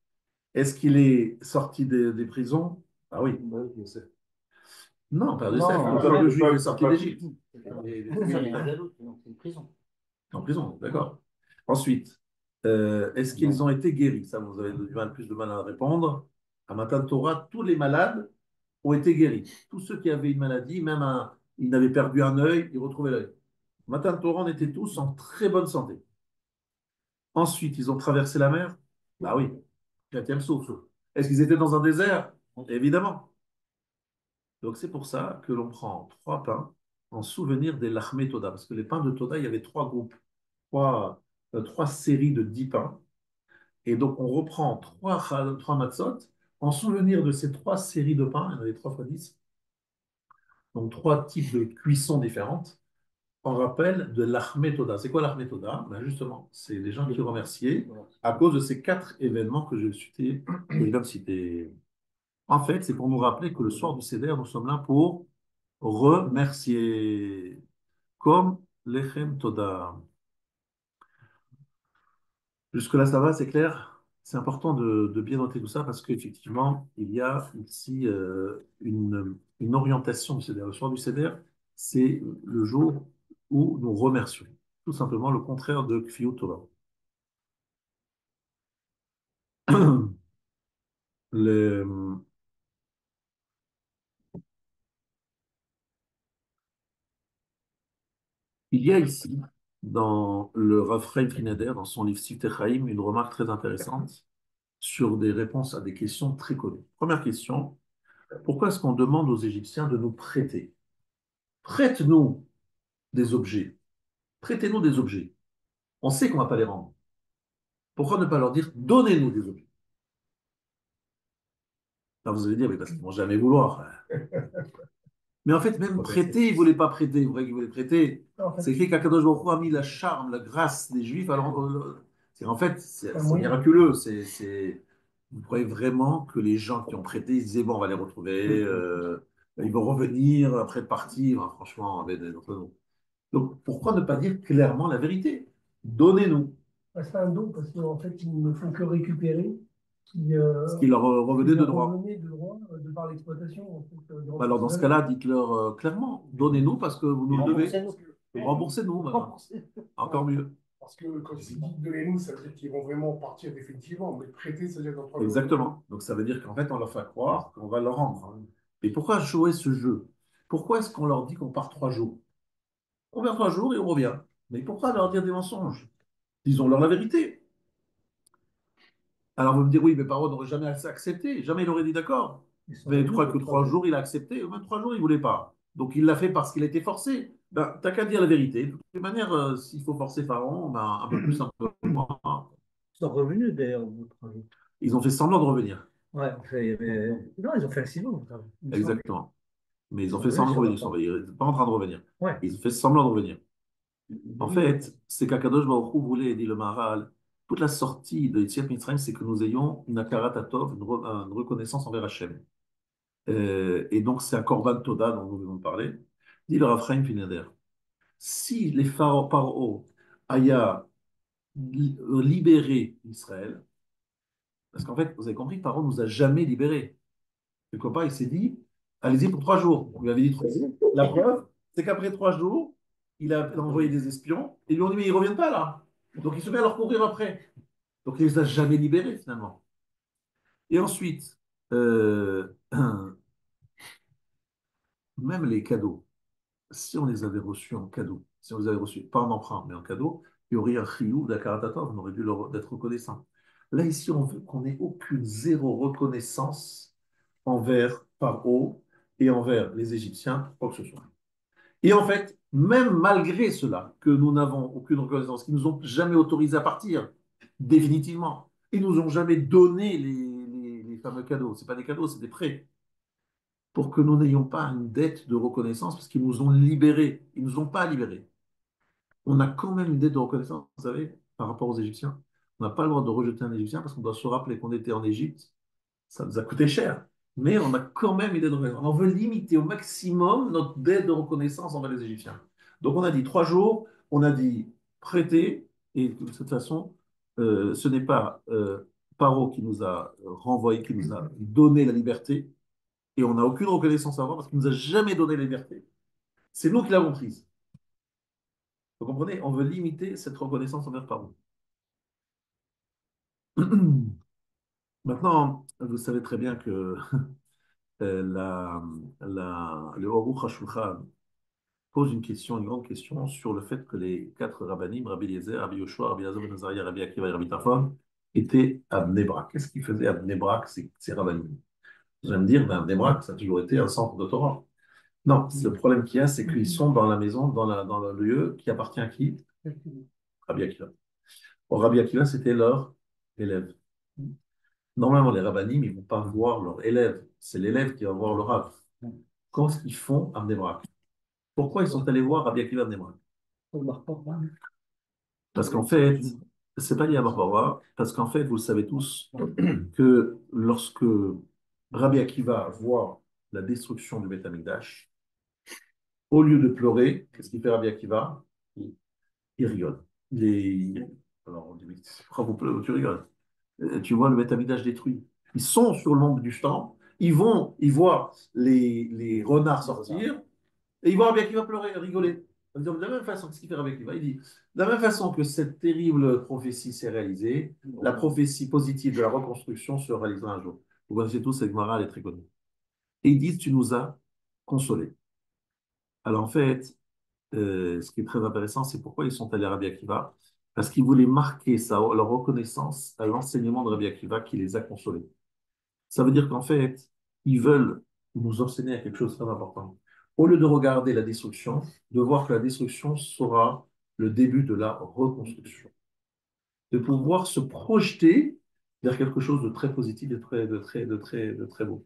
Est-ce qu'il est sorti des prisons? Ah oui. Non, pas de Yosef. Non, Le peuple juif est sorti d'Égypte. C'est un galoute, donc c'est une prison. En prison, d'accord. Ensuite, est-ce qu'ils ont été guéris? Ça, vous avez plus de mal à répondre. À Matan Torah, tous les malades ont été guéris. Tous ceux qui avaient une maladie, ils n'avaient perdu un œil, ils retrouvaient l'œil. Matan Torah, on était tous en très bonne santé. Ensuite, ils ont traversé la mer. Bah oui, 4e souffle. Est-ce qu'ils étaient dans un désert? Évidemment. Donc c'est pour ça que l'on prend trois pains en souvenir des Lachmé Toda. Parce que les pains de Toda, il y avait trois groupes, trois séries de 10 pains. Et donc on reprend trois matzot en souvenir de ces trois séries de pains. Il y en avait 3 fois 10. Donc trois types de cuissons différentes en rappel de l'Achmé Toda. C'est quoi l'Achmé Toda? Ben justement, c'est les gens qui remerciaient à cause de ces 4 événements que je viens de citer. En fait, c'est pour nous rappeler que le soir du Seder, nous sommes là pour remercier, comme l'Echem Toda. Jusque-là, ça va, c'est clair? C'est important de bien noter tout ça parce qu'effectivement, il y a ici une orientation du Seder. Le soir du Seder, c'est le jour où nous remercions. Tout simplement le contraire de Kfiyut Torah. Le- Il y a ici, dans le Rav Chaim Frinader, dans son livre Siftei Chaim, une remarque très intéressante sur des réponses à des questions très connues. Première question, pourquoi est-ce qu'on demande aux Égyptiens de nous prêter? Prête-nous des objets. Prêtez-nous des objets. On sait qu'on ne va pas les rendre. Pourquoi ne pas leur dire donnez-nous des objets? Alors vous allez dire, mais parce qu'ils ne vont jamais vouloir. Mais en fait, même prêter, ils ne voulaient pas prêter. Vous voyez qu'ils voulaient prêter. C'est écrit qu'Akadosh Baruch Hu a mis la charme, la grâce des Juifs. Alors, en fait, c'est miraculeux. Vous croyez vraiment que les gens qui ont prêté, ils disaient, bon, on va les retrouver, ils vont revenir après partir, hein, franchement, avec d'entre nous. Donc, pourquoi ne pas dire clairement la vérité? Donnez-nous C'est un don parce qu'en fait, ils ne font que récupérer ce qui leur revenait de droit. revenait de droit de par l'exploitation. En fait, Alors, dans ce cas-là, dites-leur clairement, donnez-nous parce que vous nous le devez. Remboursez-nous, maintenant. Encore mieux. Parce que quand ils disent donnez-nous, ça veut dire qu'ils vont vraiment partir définitivement. Mais prêter, ça veut dire dans 3 jours. Exactement. Donc ça veut dire qu'en fait, on leur fait croire qu'on va leur rendre. Et pourquoi jouer ce jeu? Pourquoi est-ce qu'on leur dit qu'on part 3 jours? On vient 3 jours et on revient. Mais pourquoi leur dire des mensonges? Disons-leur la vérité. Alors vous me direz, oui, mais Paro n'aurait jamais accepté. Jamais il aurait dit d'accord. Mais je crois que 3 jours, il a accepté. Ou même 3 jours, il ne voulait pas. Donc il l'a fait parce qu'il a été forcé. Ben, t'as qu'à dire la vérité. De toute manière, s'il faut forcer Pharaon, ben, un peu plus, un peu moins. Ils sont revenus d'ailleurs au bout de 3 jours. Ils ont fait semblant de revenir. Ouais, non, ils ont fait un silence. Exactement. Mais ils ont fait Ouais, semblant de sur revenir. la fin. Ils ne sont pas en train de revenir. Ouais. Ils ont fait semblant de revenir. En fait, c'est qu'Akadosh Baruch Hu voulait, dit le Maharal, toute la sortie de Yetziat Mitzrayim, c'est que nous ayons une akarat atov, une reconnaissance envers Hachem. Et donc, c'est un korban toda dont nous venons de parler. Dit le Rav Chaim Finader, si les Paro aya libéré Israël, parce qu'en fait, vous avez compris, Paro nous a jamais libérés. Quelque part, il s'est dit, allez-y pour 3 jours. On lui avait dit 3 jours. La preuve, c'est qu'après 3 jours, il a envoyé des espions, et ils lui ont dit, mais ils ne reviennent pas là. Donc il se met à leur courir après. Donc il ne les a jamais libérés finalement. Et ensuite, euh, même les cadeaux, si on les avait reçus en cadeau, si on les avait reçus, pas en emprunt, mais en cadeau, il y aurait un chiyuv d'Akaratatov, on aurait dû être reconnaissant. Là, ici, on veut qu'on n'ait aucune zéro reconnaissance envers Paro et envers les Égyptiens, quoi que ce soit. Et en fait, même malgré cela, que nous n'avons aucune reconnaissance, qu'ils nous ont jamais autorisé à partir, définitivement, ils nous ont jamais donné les fameux cadeaux. Ce pas des cadeaux, c'est des prêts. Pour que nous n'ayons pas une dette de reconnaissance, parce qu'ils nous ont libérés. Ils ne nous ont pas libérés. On a quand même une dette de reconnaissance, vous savez, par rapport aux Égyptiens. On n'a pas le droit de rejeter un Égyptien parce qu'on doit se rappeler qu'on était en Égypte. Ça nous a coûté cher. Mais on a quand même une dette de reconnaissance. On veut limiter au maximum notre dette de reconnaissance envers les Égyptiens. Donc on a dit 3 jours, on a dit prêter, et de toute façon, ce n'est pas Paro qui nous a renvoyé, qui nous a donné la liberté, et on n'a aucune reconnaissance à avoir parce qu'il ne nous a jamais donné la liberté. C'est nous qui l'avons prise. Vous comprenez? On veut limiter cette reconnaissance envers Paro. Maintenant, vous savez très bien que le Aruch HaShulchan pose une question, une grande question sur le fait que les 4 rabbinim, Rabbi Eliezer, Rabbi Yoshua, Rabbi Elazar ben Azariah, Rabbi Akiva et Rabbi Tarfon, étaient à Bnei Brak. Qu'est-ce qu'ils faisaient à Bnei Brak, ces rabbinim? Vous allez me dire, ben, Bnei Brak, ça a toujours été un centre de Torah. Non, le problème qu'il y a, c'est qu'ils sont dans la maison, dans le lieu qui appartient à qui? Rabbi Akiva. Or, Rabbi Akiva, c'était leur élève. Normalement, les rabbinim, ils ne vont pas voir leur élève. C'est l'élève qui va voir le rav. Qu'est-ce qu'ils font à Bnei Brak? Pourquoi ils sont allés voir Rabbi Akiva à Bnei Brak? Parce qu'en fait, c'est pas lié à Barbarois, parce qu'en fait, vous le savez tous, que lorsque Rabbi Akiva voit la destruction du Beth Amikdash, au lieu de pleurer, qu'est-ce qu'il fait Rabbi Akiva? Il rigole. Alors on dit, mais pourquoi tu rigoles? Tu vois le Beth Amikdash détruit. Ils sont sur l'ombre du champ, ils voient les renards sortir, et ils voient Rabbi Akiva pleurer, rigoler. De la même façon, qu'est-ce qu'il fait Rabbi Akiva? Il dit, de la même façon que cette terrible prophétie s'est réalisée, la prophétie positive de la reconstruction se réalisera un jour. Vous connaissez tous, cette Gemara, elle est très connue. Et ils disent, tu nous as consolés. Alors en fait, ce qui est très intéressant, c'est pourquoi ils sont allés à Rabbi Akiva. Parce qu'ils voulaient marquer leur reconnaissance à l'enseignement de Rabbi Akiva qui les a consolés. Ça veut dire qu'en fait, ils veulent nous enseigner à quelque chose de très important. Au lieu de regarder la destruction, de voir que la destruction sera le début de la reconstruction. De pouvoir se projeter vers quelque chose de très positif, de très beau.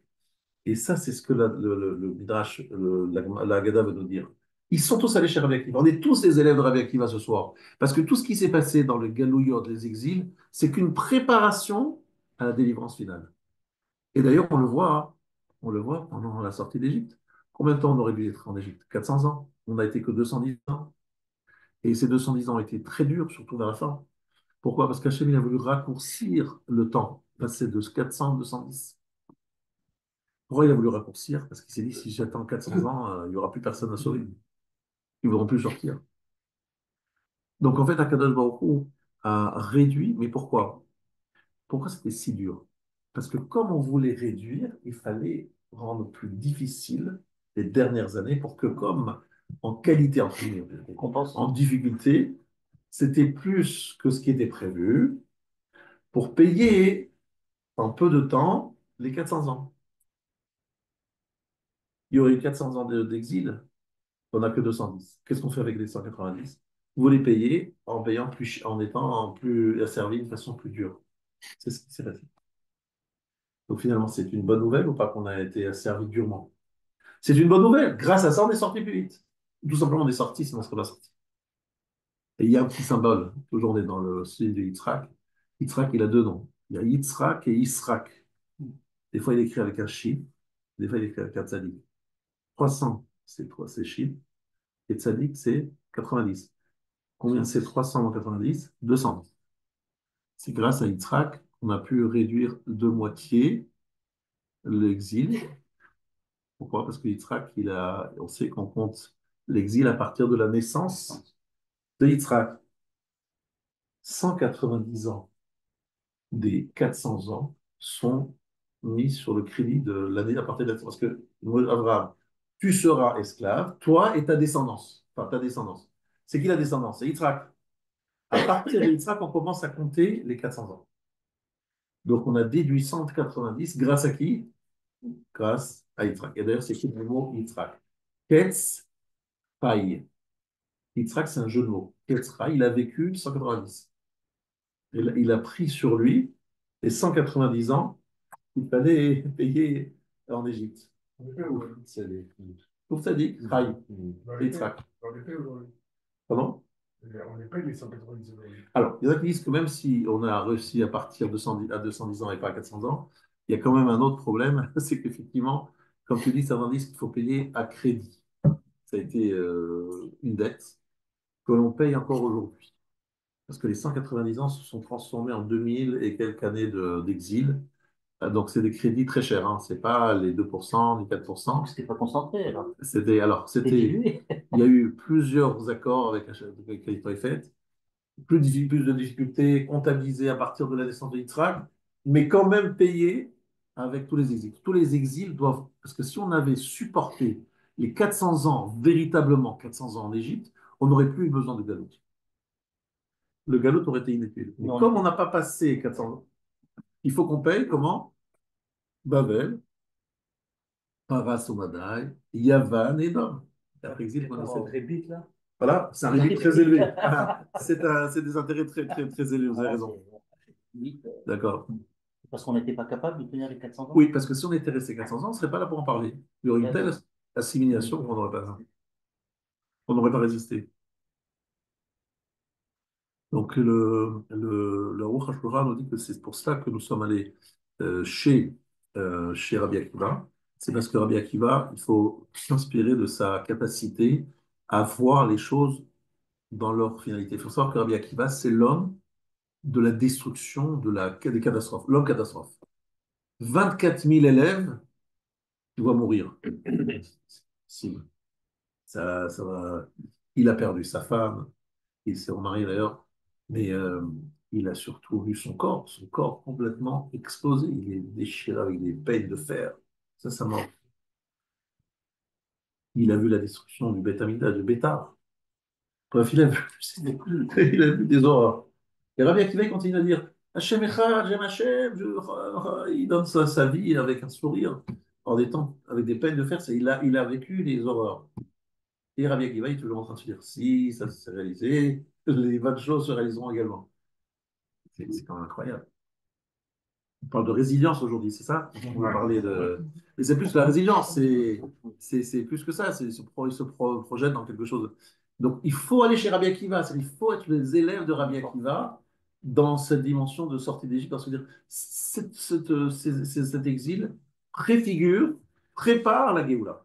Et ça, c'est ce que le Midrash, la Haggadah veut nous dire. Ils sont tous allés chez Rabbi Akiva. On est tous les élèves de Rabbi Akiva ce soir. Parce que tout ce qui s'est passé dans le Galouyot, les exils, c'est qu'une préparation à la délivrance finale. Et d'ailleurs, on le voit pendant la sortie d'Égypte. Combien de temps on aurait dû être en Égypte? 400 ans. On n'a été que 210 ans. Et ces 210 ans ont été très durs, surtout vers la fin. Pourquoi? Parce qu'Hachem, il a voulu raccourcir le temps, passer de 400 à 210. Pourquoi il a voulu raccourcir? Parce qu'il s'est dit, si j'attends 400 ans, il n'y aura plus personne à sauver. Ils ne voudront plus sortir. Donc en fait, Akadosh Baruch Hu a réduit, mais pourquoi? Pourquoi c'était si dur? Parce que comme on voulait réduire, il fallait rendre plus difficile les dernières années pour que, comme en qualité, en difficulté, c'était plus que ce qui était prévu pour payer en peu de temps les 400 ans. Il y aurait eu 400 ans d'exil, on n'a que 210. Qu'est-ce qu'on fait avec les 190? Vous les payez en payant plus, en étant plus asservis d'une façon plus dure. C'est ce qui s'est passé. Donc finalement, c'est une bonne nouvelle ou pas qu'on a été asservi durement? C'est une bonne nouvelle. Grâce à ça, on est sorti plus vite. Tout simplement, on est sorti, sinon on ne serait pas sorti. Et il y a un petit symbole. Toujours, on est dans le style de Yitzhak. Yitzhak, il a 2 noms. Il y a Yitzhak et Yisrak. Des fois, il écrit avec un chi. Des fois, il écrit avec un tzadik. 300, c'est chi. Et tzadik, c'est 90. Combien c'est 300 moins 90? 200. C'est grâce à Yitzhak qu'on a pu réduire de moitié l'exil. Pourquoi? Parce que Yitzhak, on sait qu'on compte l'exil à partir de la naissance de Yitzhak. 190 ans des 400 ans sont mis sur le crédit de l'année à partir de la naissance. Parce que, Abraham, tu seras esclave, toi et ta descendance. Enfin, ta descendance. C'est qui la descendance? C'est Yitzhak. À partir de Yitzhak, on commence à compter les 400 ans. Donc, on a déduit 190 grâce à qui? Grâce à Yitzhak. Et d'ailleurs, c'est écrit le mot Yitzhak. Ketz Paï. Yitzhak, c'est un jeu de mots. Ketz Paï, il a vécu 190. Il a pris sur lui les 190 ans qu'il fallait payer en Égypte. On est fait aujourd'hui. Pour ça dit, Paï. On est fait. Yitzhak. On est fait aujourd'hui. Pardon? On est pas les 190 aujourd'hui. Alors, il y en a qui disent que même si on a réussi à partir de 110 à 210 ans et pas à 400 ans, il y a quand même un autre problème, c'est qu'effectivement, comme tu dis, ça veut dire qu'il faut payer à crédit. Ça a été une dette que l'on paye encore aujourd'hui. Parce que les 190 ans se sont transformés en 2000 et quelques années d'exil. Donc, c'est des crédits très chers. Hein. Ce n'est pas les 2%, les 4%. C'était pas concentré, alors. C'était, dilué. il y a eu plusieurs accords avec les Toifet, plus de difficultés comptabilisées à partir de la naissance de Yitzhak, mais quand même payées avec tous les exils. Tous les exils doivent, parce que si on avait supporté les 400 ans, véritablement 400 ans en Égypte, on n'aurait plus eu besoin de galout. Le galout aurait été inutile. Mais Non. comme on n'a pas passé 400 ans, il faut qu'on paye comment? Babel, Paras Omadai, Yavan et Dom. Après exil, Cette rébite, là. voilà, c'est un rébit très élevé. C'est des intérêts très, très, très élevés, vous avez raison. Oui, D'accord. parce qu'on n'était pas capable de tenir les 400 ans. Oui, parce que si on était resté 400 ans, on ne serait pas là pour en parler. Il y aurait une telle assimilation qu'on n'aurait pas résisté. Donc, le Ruch HaShulchan nous dit que c'est pour ça que nous sommes allés chez Rabbi Akiva. C'est parce que Rabbi Akiva, il faut s'inspirer de sa capacité à voir les choses dans leur finalité. Il faut savoir que Rabbi Akiva, c'est l'homme de la destruction des catastrophes, l'homme catastrophe. 24 000 élèves, tu vas mourir. Si. Ça va. Il a perdu sa femme, il s'est remarié d'ailleurs, mais il a surtout vu son corps complètement explosé. Il est déchiré avec des peines de fer. Ça mort. Il a vu la destruction du Beth Amida, du Bétar. Bref, il a vu des horreurs. Et Rabbi Akiva il continue à dire Hachem Echad, j'aime Hachem. Il donne sa vie avec un sourire, en des temps, avec des peines de fer. Il a vécu les horreurs. Et Rabbi Akiva est toujours en train de se dire si ça s'est réalisé, les bonnes choses se réaliseront également. C'est quand même incroyable. On parle de résilience aujourd'hui, c'est ça? On va parler de. Mais c'est plus que la résilience, c'est plus que ça, c'est se projette dans quelque chose. Donc il faut aller chez Rabbi Akiva, il faut être les élèves de Rabbi Akiva dans cette dimension de sortie d'Égypte, parce que dire, cet exil préfigure, prépare la Géoula.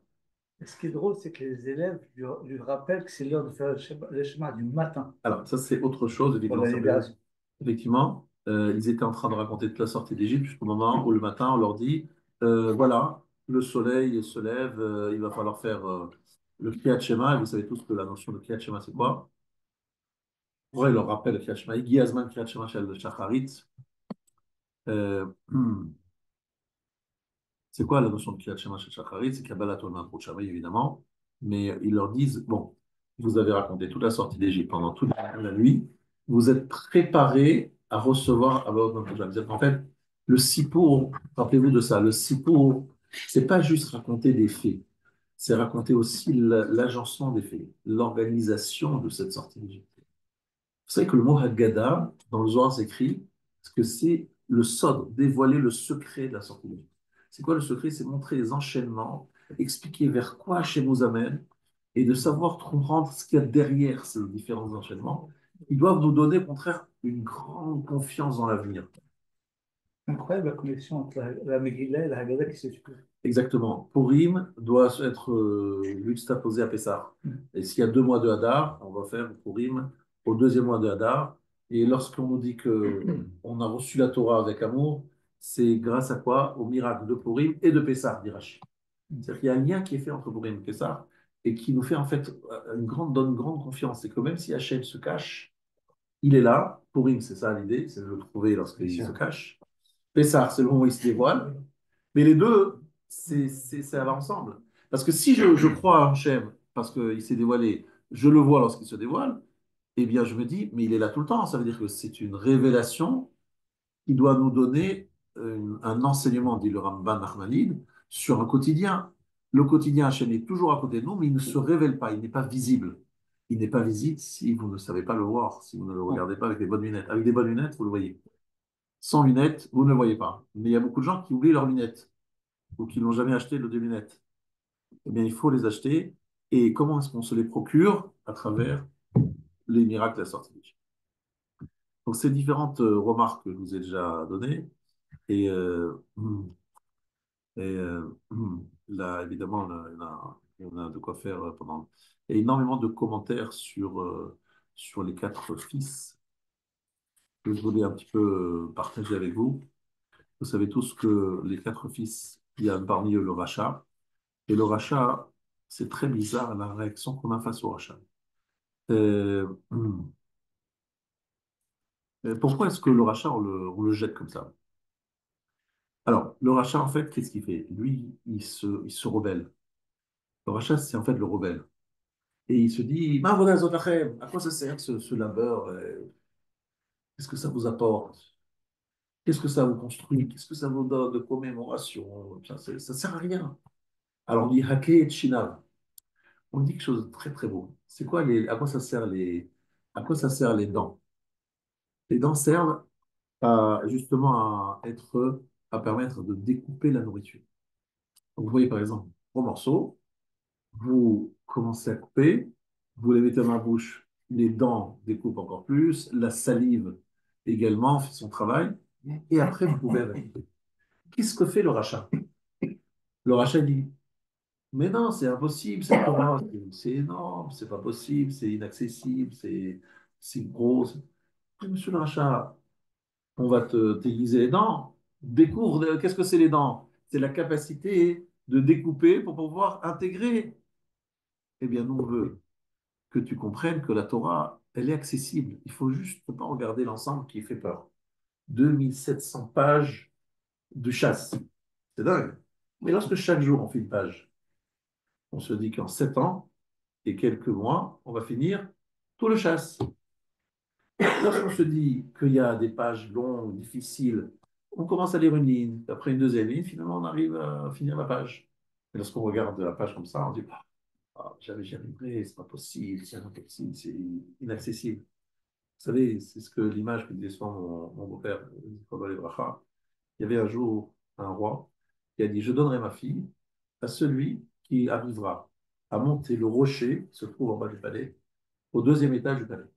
Ce qui est drôle, c'est que les élèves lui rappellent que c'est l'heure de faire le schéma du matin. Alors, ça, c'est autre chose, Pour la libération. effectivement. Ils étaient en train de raconter toute la sortie d'Égypte jusqu'au moment où le matin, on leur dit voilà, le soleil se lève, il va falloir faire le Kriyat Shema. Et vous savez tous que la notion de Kriyat Shema, c'est quoi? Ouais, il leur rappelle le Kriyat Shema. Igi Azman Kriyat Shema Shel Shacharit. Euh, C'est quoi la notion de Kriyat Shema Shel Shacharit? C'est Kabbalat Olma Shamaï, évidemment. Mais ils leur disent bon, vous avez raconté toute la sortie d'Égypte pendant toute la nuit. Vous êtes préparés à recevoir Abaot Shamaï. En fait, le Sipour, rappelez-vous de ça, le Sipour, c'est pas juste raconter des faits, c'est raconter aussi l'agencement des faits, l'organisation de cette sortie d'Égypte. Vous savez que le mot Haggadah, dans le Zohar, s'écrit, parce que c'est le sod, dévoiler le secret de la sortie d'Égypte. C'est quoi le secret? C'est montrer les enchaînements, expliquer vers quoi Hachem nous amène, et de savoir comprendre ce qu'il y a derrière ces différents enchaînements. Ils doivent nous donner, au contraire, une grande confiance dans l'avenir. Incroyable la connexion entre la Megillah et la Haggadah qui se succèdent. Exactement. Purim doit être juxtaposé à Pessah. Et s'il y a 2 mois de Hadar, on va faire Purim au deuxième mois de Hadar. Et lorsqu'on nous dit qu'on a reçu la Torah avec amour, c'est grâce à quoi? Au miracle de Purim et de Pessah, dit Rashi. C'est-à-dire qu'il y a un lien qui est fait entre Purim et Pessah. et qui nous fait en fait donne une grande confiance. C'est que même si Hachem se cache, il est là. Purim, c'est ça l'idée, c'est de le trouver lorsqu'il se cache. Pessah, c'est le moment où il se dévoile. Mais les deux, ça va ensemble. Parce que si je crois en Hachem, parce qu'il s'est dévoilé, je le vois lorsqu'il se dévoile, eh bien je me dis, mais il est là tout le temps. Ça veut dire que c'est une révélation qui doit nous donner un enseignement, dit le Ramban Nachmanide, sur un quotidien. Le quotidien Hachem est toujours à côté de nous, mais il ne se révèle pas, il n'est pas visible. Il n'est pas visible si vous ne savez pas le voir, si vous ne le regardez pas avec des bonnes lunettes. Avec des bonnes lunettes, vous le voyez. Sans lunettes, vous ne le voyez pas. Mais il y a beaucoup de gens qui oublient leurs lunettes ou qui n'ont jamais acheté de lunettes. Eh bien, il faut les acheter. Et comment est-ce qu'on se les procure? À travers les miracles de la sortie d'Égypte. Donc, ces différentes remarques que je vous ai déjà données, et, là, évidemment, il y en a de quoi faire pendant. Il y a énormément de commentaires sur les quatre fils que je voulais un petit peu partager avec vous. Vous savez tous que les quatre fils, il y a parmi eux le rachat. Et le rachat, c'est très bizarre la réaction qu'on a face au rachat. Euh, Pourquoi est-ce que le rachat, on le jette comme ça? Alors, le rachat, en fait, qu'est-ce qu'il fait? Lui, il se rebelle. Le rachat, c'est en fait le rebelle. Et il se dit, Ma voilà, Zotachem, à quoi ça sert ce labeur? Qu'est-ce que ça vous apporte? Qu'est-ce que ça vous construit? Qu'est-ce que ça vous donne de commémoration? Ça sert à rien. Alors on dit Haké et Chinav. On dit quelque chose de très très beau. C'est quoi à quoi ça sert à quoi ça sert les dents? Les dents servent justement à permettre de découper la nourriture. Donc, vous voyez par exemple, gros morceau, vous commencez à couper, vous les mettez dans la bouche, les dents découpent encore plus, la salive également fait son travail, et après vous pouvez avaler. Qu'est-ce que fait le rachat? Le rachat dit, mais non, c'est impossible, c'est énorme, c'est pas possible, c'est inaccessible, c'est gros. Monsieur le rachat, on va te t'aiguiser les dents. Découvre, qu'est-ce que c'est les dents? C'est la capacité de découper pour pouvoir intégrer. Eh bien, nous, on veut que tu comprennes que la Torah, elle est accessible. Il faut juste pas regarder l'ensemble qui fait peur. 2700 pages de chasse. C'est dingue. Mais lorsque chaque jour on fait une page, on se dit qu'en 7 ans et quelques mois, on va finir tout le chasse. Lorsqu'on se dit qu'il y a des pages longues, difficiles, on commence à lire une ligne. Après une deuxième ligne, finalement, on arrive à finir la page. Et lorsqu'on regarde la page comme ça, on dit, jamais j'y arriverai, c'est pas possible, c'est impossible, c'est inaccessible. Vous savez, c'est ce que l'image que disait souvent mon beau-père, Zichrono Livracha. Il y avait un jour un roi qui a dit, je donnerai ma fille à celui qui arrivera à monter le rocher qui se trouve en bas du palais, au deuxième étage du palais.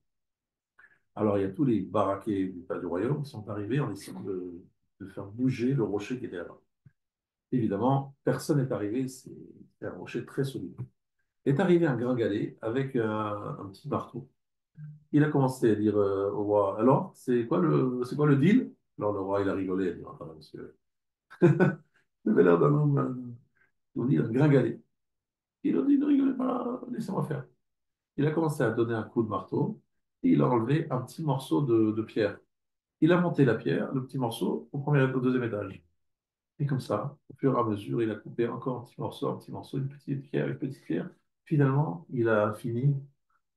Alors, il y a tous les baraqués du palais du royaume qui sont arrivés en essayant de faire bouger le rocher qui était là-bas. Évidemment, personne n'est arrivé, c'est un rocher très solide. Est arrivé un gringalet avec un petit marteau. Il a commencé à dire au roi, alors, c'est quoi le deal? Alors le roi, il a rigolé, il a dit, attends, monsieur, vous avez l'air d'un homme, on dit, un gringalet. Il a dit, ne rigolez pas, laissez-moi faire. Il a commencé à donner un coup de marteau et il a enlevé un petit morceau de pierre. Il a monté la pierre, le petit morceau, au deuxième étage. Et comme ça, au fur et à mesure, il a coupé encore un petit morceau, une petite pierre, une petite pierre. Finalement, il a fini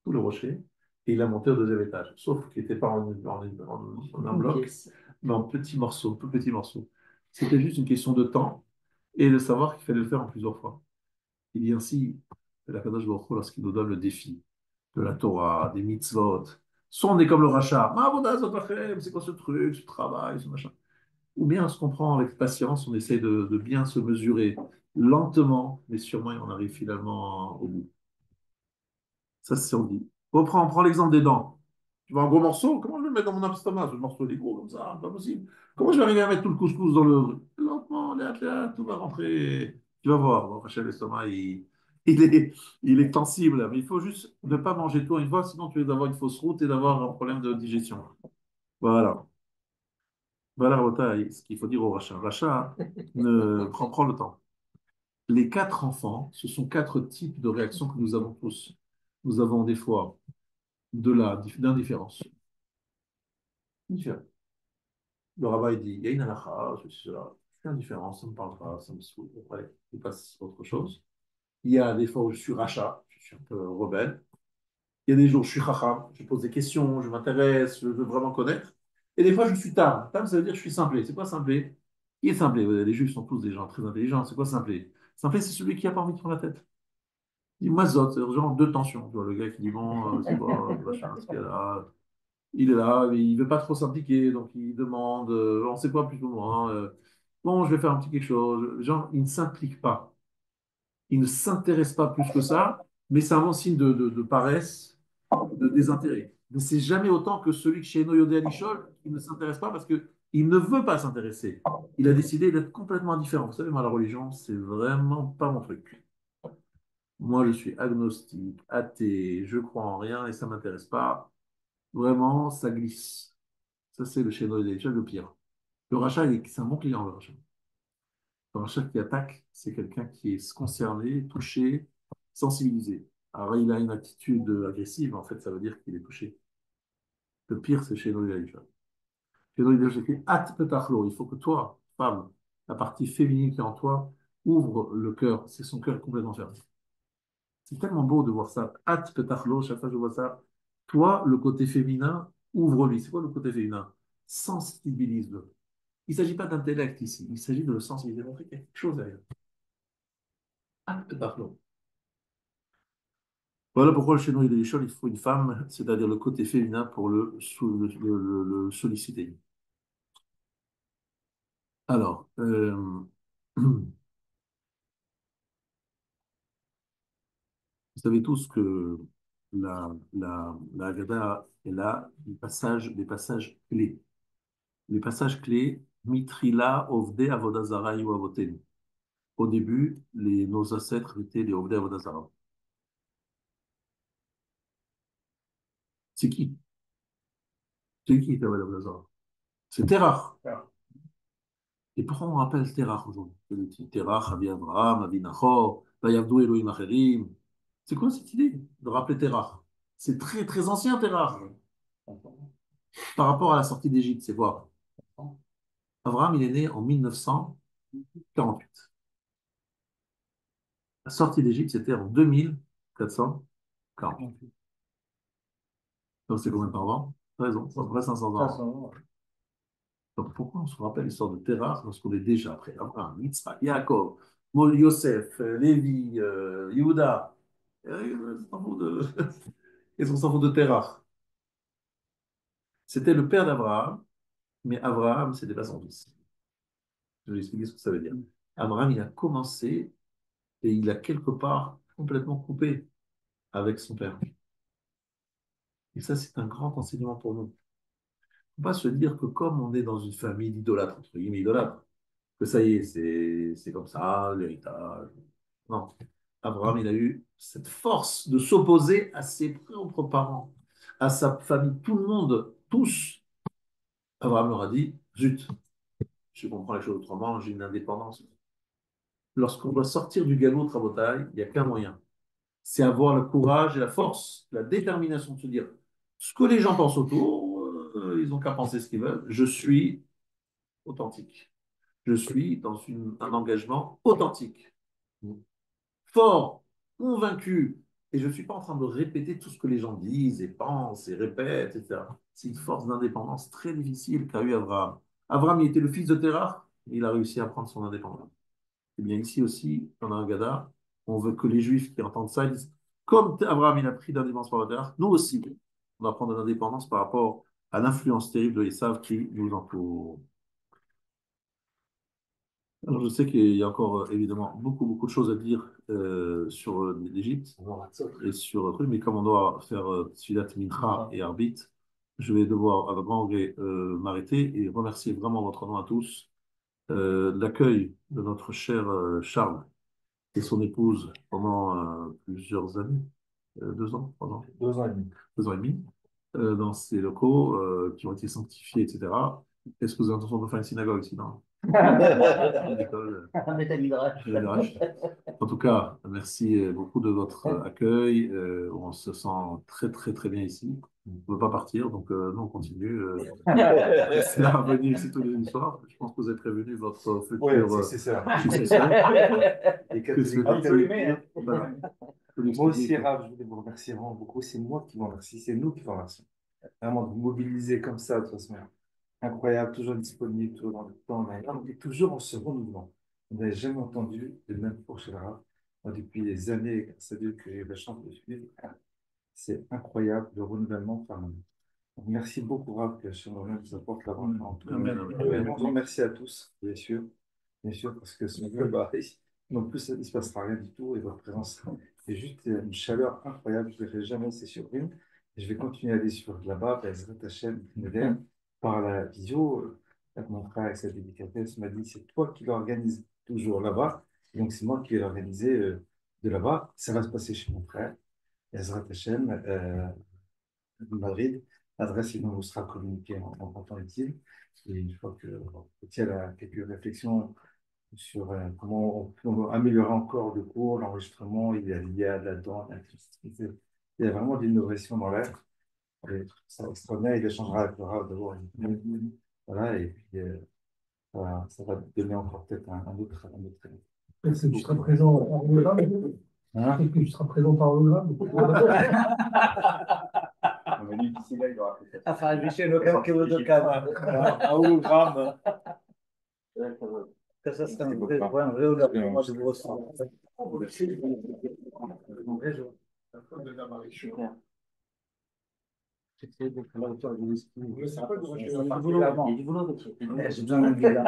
tout le rocher et il a monté au deuxième étage. Sauf qu'il n'était pas en un bloc, mais en petits morceaux, tout petits morceaux. C'était juste une question de temps et de savoir qu'il fallait le faire en plusieurs fois. Il dit ainsi, la Kadosh Baruch Hu, lorsqu'il nous donne le défi de la Torah, des mitzvot, soit on est comme le rachat, c'est quoi ce truc, ce travail, ce machin. Ou bien on se comprend avec patience, on essaie de bien se mesurer lentement, mais sûrement on arrive finalement au bout. Ça, c'est on dit. On prend l'exemple des dents. Tu vois un gros morceau, comment je vais le mettre dans mon estomac? Ce morceau, il est gros comme ça, pas possible. Comment je vais arriver à mettre tout le couscous dans le. Lentement, là, tout va rentrer. Tu vas voir, bon, l'estomac, il il est tensible, mais il faut juste ne pas manger tout une fois, sinon tu vas avoir une fausse route et d'avoir un problème de digestion. Voilà. Voilà, Rota, ce qu'il faut dire au rachat. Rachat, prend le temps. Les quatre enfants, ce sont quatre types de réactions que nous avons tous. Nous avons des fois d'indifférence. Différent. Le rabbin il dit, il y a une halakha, je suis là, je suis indifférent, ça ne me parle pas, ça me saoule. Après, il passe à autre chose. Il y a des fois où je suis rachat, je suis un peu rebelle. Il y a des jours où je suis chacham, je pose des questions, je m'intéresse, je veux vraiment connaître. Et des fois, je suis tam. Tam, ça veut dire que je suis simplé. C'est quoi simplé? Qui est simplé? Les juifs sont tous des gens très intelligents. C'est quoi simplé? Simplé, c'est celui qui n'a pas envie de prendre la tête. Il dit mazot, c'est genre deux tensions. Tu vois, le gars qui dit bon, c'est quoi, machin, ce qu'il y a là. Il est là, mais il ne veut pas trop s'impliquer, donc il demande, on ne sait pas plus ou moins. Bon, je vais faire un petit quelque chose. Genre, il ne s'implique pas. Il ne s'intéresse pas plus que ça, mais c'est un bon signe de paresse, de désintérêt. Mais c'est jamais autant que celui que chez Noyodé Alichol, qui ne s'intéresse pas parce qu'il ne veut pas s'intéresser. Il a décidé d'être complètement indifférent. Vous savez, moi, la religion, c'est vraiment pas mon truc. Moi, je suis agnostique, athée, je crois en rien et ça ne m'intéresse pas. Vraiment, ça glisse. Ça, c'est le chez Noyodé Alichol, le pire. Le rachat, c'est un bon client, le rachat. Un chef qui attaque, c'est quelqu'un qui est concerné, touché, sensibilisé. Alors, il a une attitude agressive, en fait, ça veut dire qu'il est touché. Le pire, c'est chez Noé Aïcha. Chez Noé Aïcha, c'est at petachlo. Il faut que toi, femme, la partie féminine qui est en toi, ouvre le cœur. C'est son cœur complètement fermé. C'est tellement beau de voir ça. At petachlo, chaque fois que je vois ça. Toi, le côté féminin, ouvre-lui. C'est quoi le côté féminin? Sensibilise-le. Il ne s'agit pas d'intellect ici. Il s'agit de le sensibiliser. Montrer qu'il y a quelque chose derrière. At petachlo. Voilà pourquoi le chéneau il faut une femme, c'est-à-dire le côté féminin pour le solliciter. Alors, vous savez tous que la Haggadah est là des passages clés. Les passages clés, Mitrila, Ovde, Avodazara, Avoten. Au début, nos ancêtres étaient les Ovde, Avodazara. C'est qui? C'est qui, Avodazara? C'est Terach. Et pourquoi on rappelle Terach aujourd'hui? Terach, Avi Avraham, Avi Nachor, Vayavdou Elohim Acherim. C'est quoi cette idée de rappeler Terach? C'est très très ancien Terach. Par rapport à la sortie d'Égypte, c'est quoi? Abraham, il est né en 1948. La sortie d'Égypte, c'était en 2448. Donc c'est combien par an? T'as raison, c'est à peu près 500 ans. Donc pourquoi on se rappelle l'histoire de Terach lorsqu'on est déjà après Abraham, Yitzhak, Yaakov, Yosef, Lévi, Yehuda? Ils s'en foutent de Terach. C'était le père d'Abraham, mais Abraham, c'était pas son fils. Je vais expliquer ce que ça veut dire. Abraham, il a commencé et il a quelque part complètement coupé avec son père. Et ça, c'est un grand enseignement pour nous. Il ne faut pas se dire que comme on est dans une famille d'idolâtres, entre guillemets idolâtres, que ça y est, c'est comme ça, l'héritage. Non. Abraham, il a eu cette force de s'opposer à ses propres parents, à sa famille, tout le monde, tous. Abraham leur a dit, zut, je comprends les choses autrement, j'ai une indépendance. Lorsqu'on doit sortir du galop de Rabotaï, il n'y a qu'un moyen. C'est avoir le courage et la force, la détermination de se dire ce que les gens pensent autour, ils n'ont qu'à penser ce qu'ils veulent. Je suis authentique. Je suis dans un engagement authentique, fort, convaincu. Et je ne suis pas en train de répéter tout ce que les gens disent et pensent et répètent, etc. C'est une force d'indépendance très difficile qu'a eu Abraham. Abraham, il était le fils de Terah, et il a réussi à prendre son indépendance. Eh bien, ici aussi, dans la Haggadah, on veut que les Juifs qui entendent ça disent comme Abraham il a pris d'indépendance par la nous aussi, on va prendre l'indépendance par rapport à l'influence terrible de Esav qui nous entoure. Alors, je sais qu'il y a encore évidemment beaucoup de choses à dire sur l'Égypte et sur le truc, mais comme on doit faire Sfilat Mincha et Arbit, je vais devoir, avec grand regret, m'arrêter et remercier vraiment votre nom à tous l'accueil de notre cher Charles et son épouse pendant plusieurs années, 2 ans, 3 ans, 2 ans et demi, dans ces locaux qui ont été sanctifiés, etc. Est-ce que vous avez l'intention de faire une synagogue sinon? Une école, Un Betamidrash. le Midrash. En tout cas, merci beaucoup de votre accueil. On se sent très très très bien ici. On ne peut pas partir, donc nous on continue. C'est à revenir ici tous les soirs. Je pense que vous avez prévenu votre Oui, futur c'est ça. successeur. Les Que ce catholiques. voilà. Que Moi aussi, l'expliquer. Rav, je voulais vous remercier vraiment beaucoup. C'est moi qui vous remercie, c'est nous qui vous remercions. Vraiment de vous mobiliser comme ça de toute façon. Incroyable, toujours disponible, toujours dans le temps, et toujours en se renouvelant. On n'avait jamais entendu le même pour chez le Rav. Moi, depuis des années, grâce à Dieu, que j'ai eu la chance de suivre, c'est incroyable le renouvellement permanent. Donc, merci beaucoup, Rav, que chez nous-mêmes nous apporte la rencontre. Amen. Un grand merci à tous, bien sûr, parce que sans eux, bah, non plus, il ne se passera rien du tout, et votre présence est juste une chaleur incroyable. Je ne verrai jamais, c'est sur une. Et je vais continuer à aller sur là-bas, Ezrat Hashem, par la visio. Mon frère, avec sa délicatesse, m'a dit c'est toi qui l'organise toujours là-bas. Et donc, c'est moi qui vais l'organiser de là-bas. Ça va se passer chez mon frère, Ezrat Hashem, de Madrid. L'adresse, il nous sera communiquée en temps utile. Et une fois que Étienne a quelques réflexions sur comment on peut améliorer encore le cours, l'enregistrement, il y a là-dedans l'électricité. Il y a vraiment de l'innovation dans l'air. Et c'est extraordinaire, il échangera avec le Rav d'abord. Voilà, et puis ça va donner encore peut-être un autre élément. Est-ce que tu seras présent par hologramme? Hein? Est-ce que tu seras présent par hologramme? Lui, d'ici là, il aura peut-être Enfin, vicino qualche vodokan. un hologramme. Que ça serait un vrai honneur pour moi de vous recevoir. Vous ne savez pas de quoi je Il y a du boulot, Gauthier. J'ai besoin d'un guide.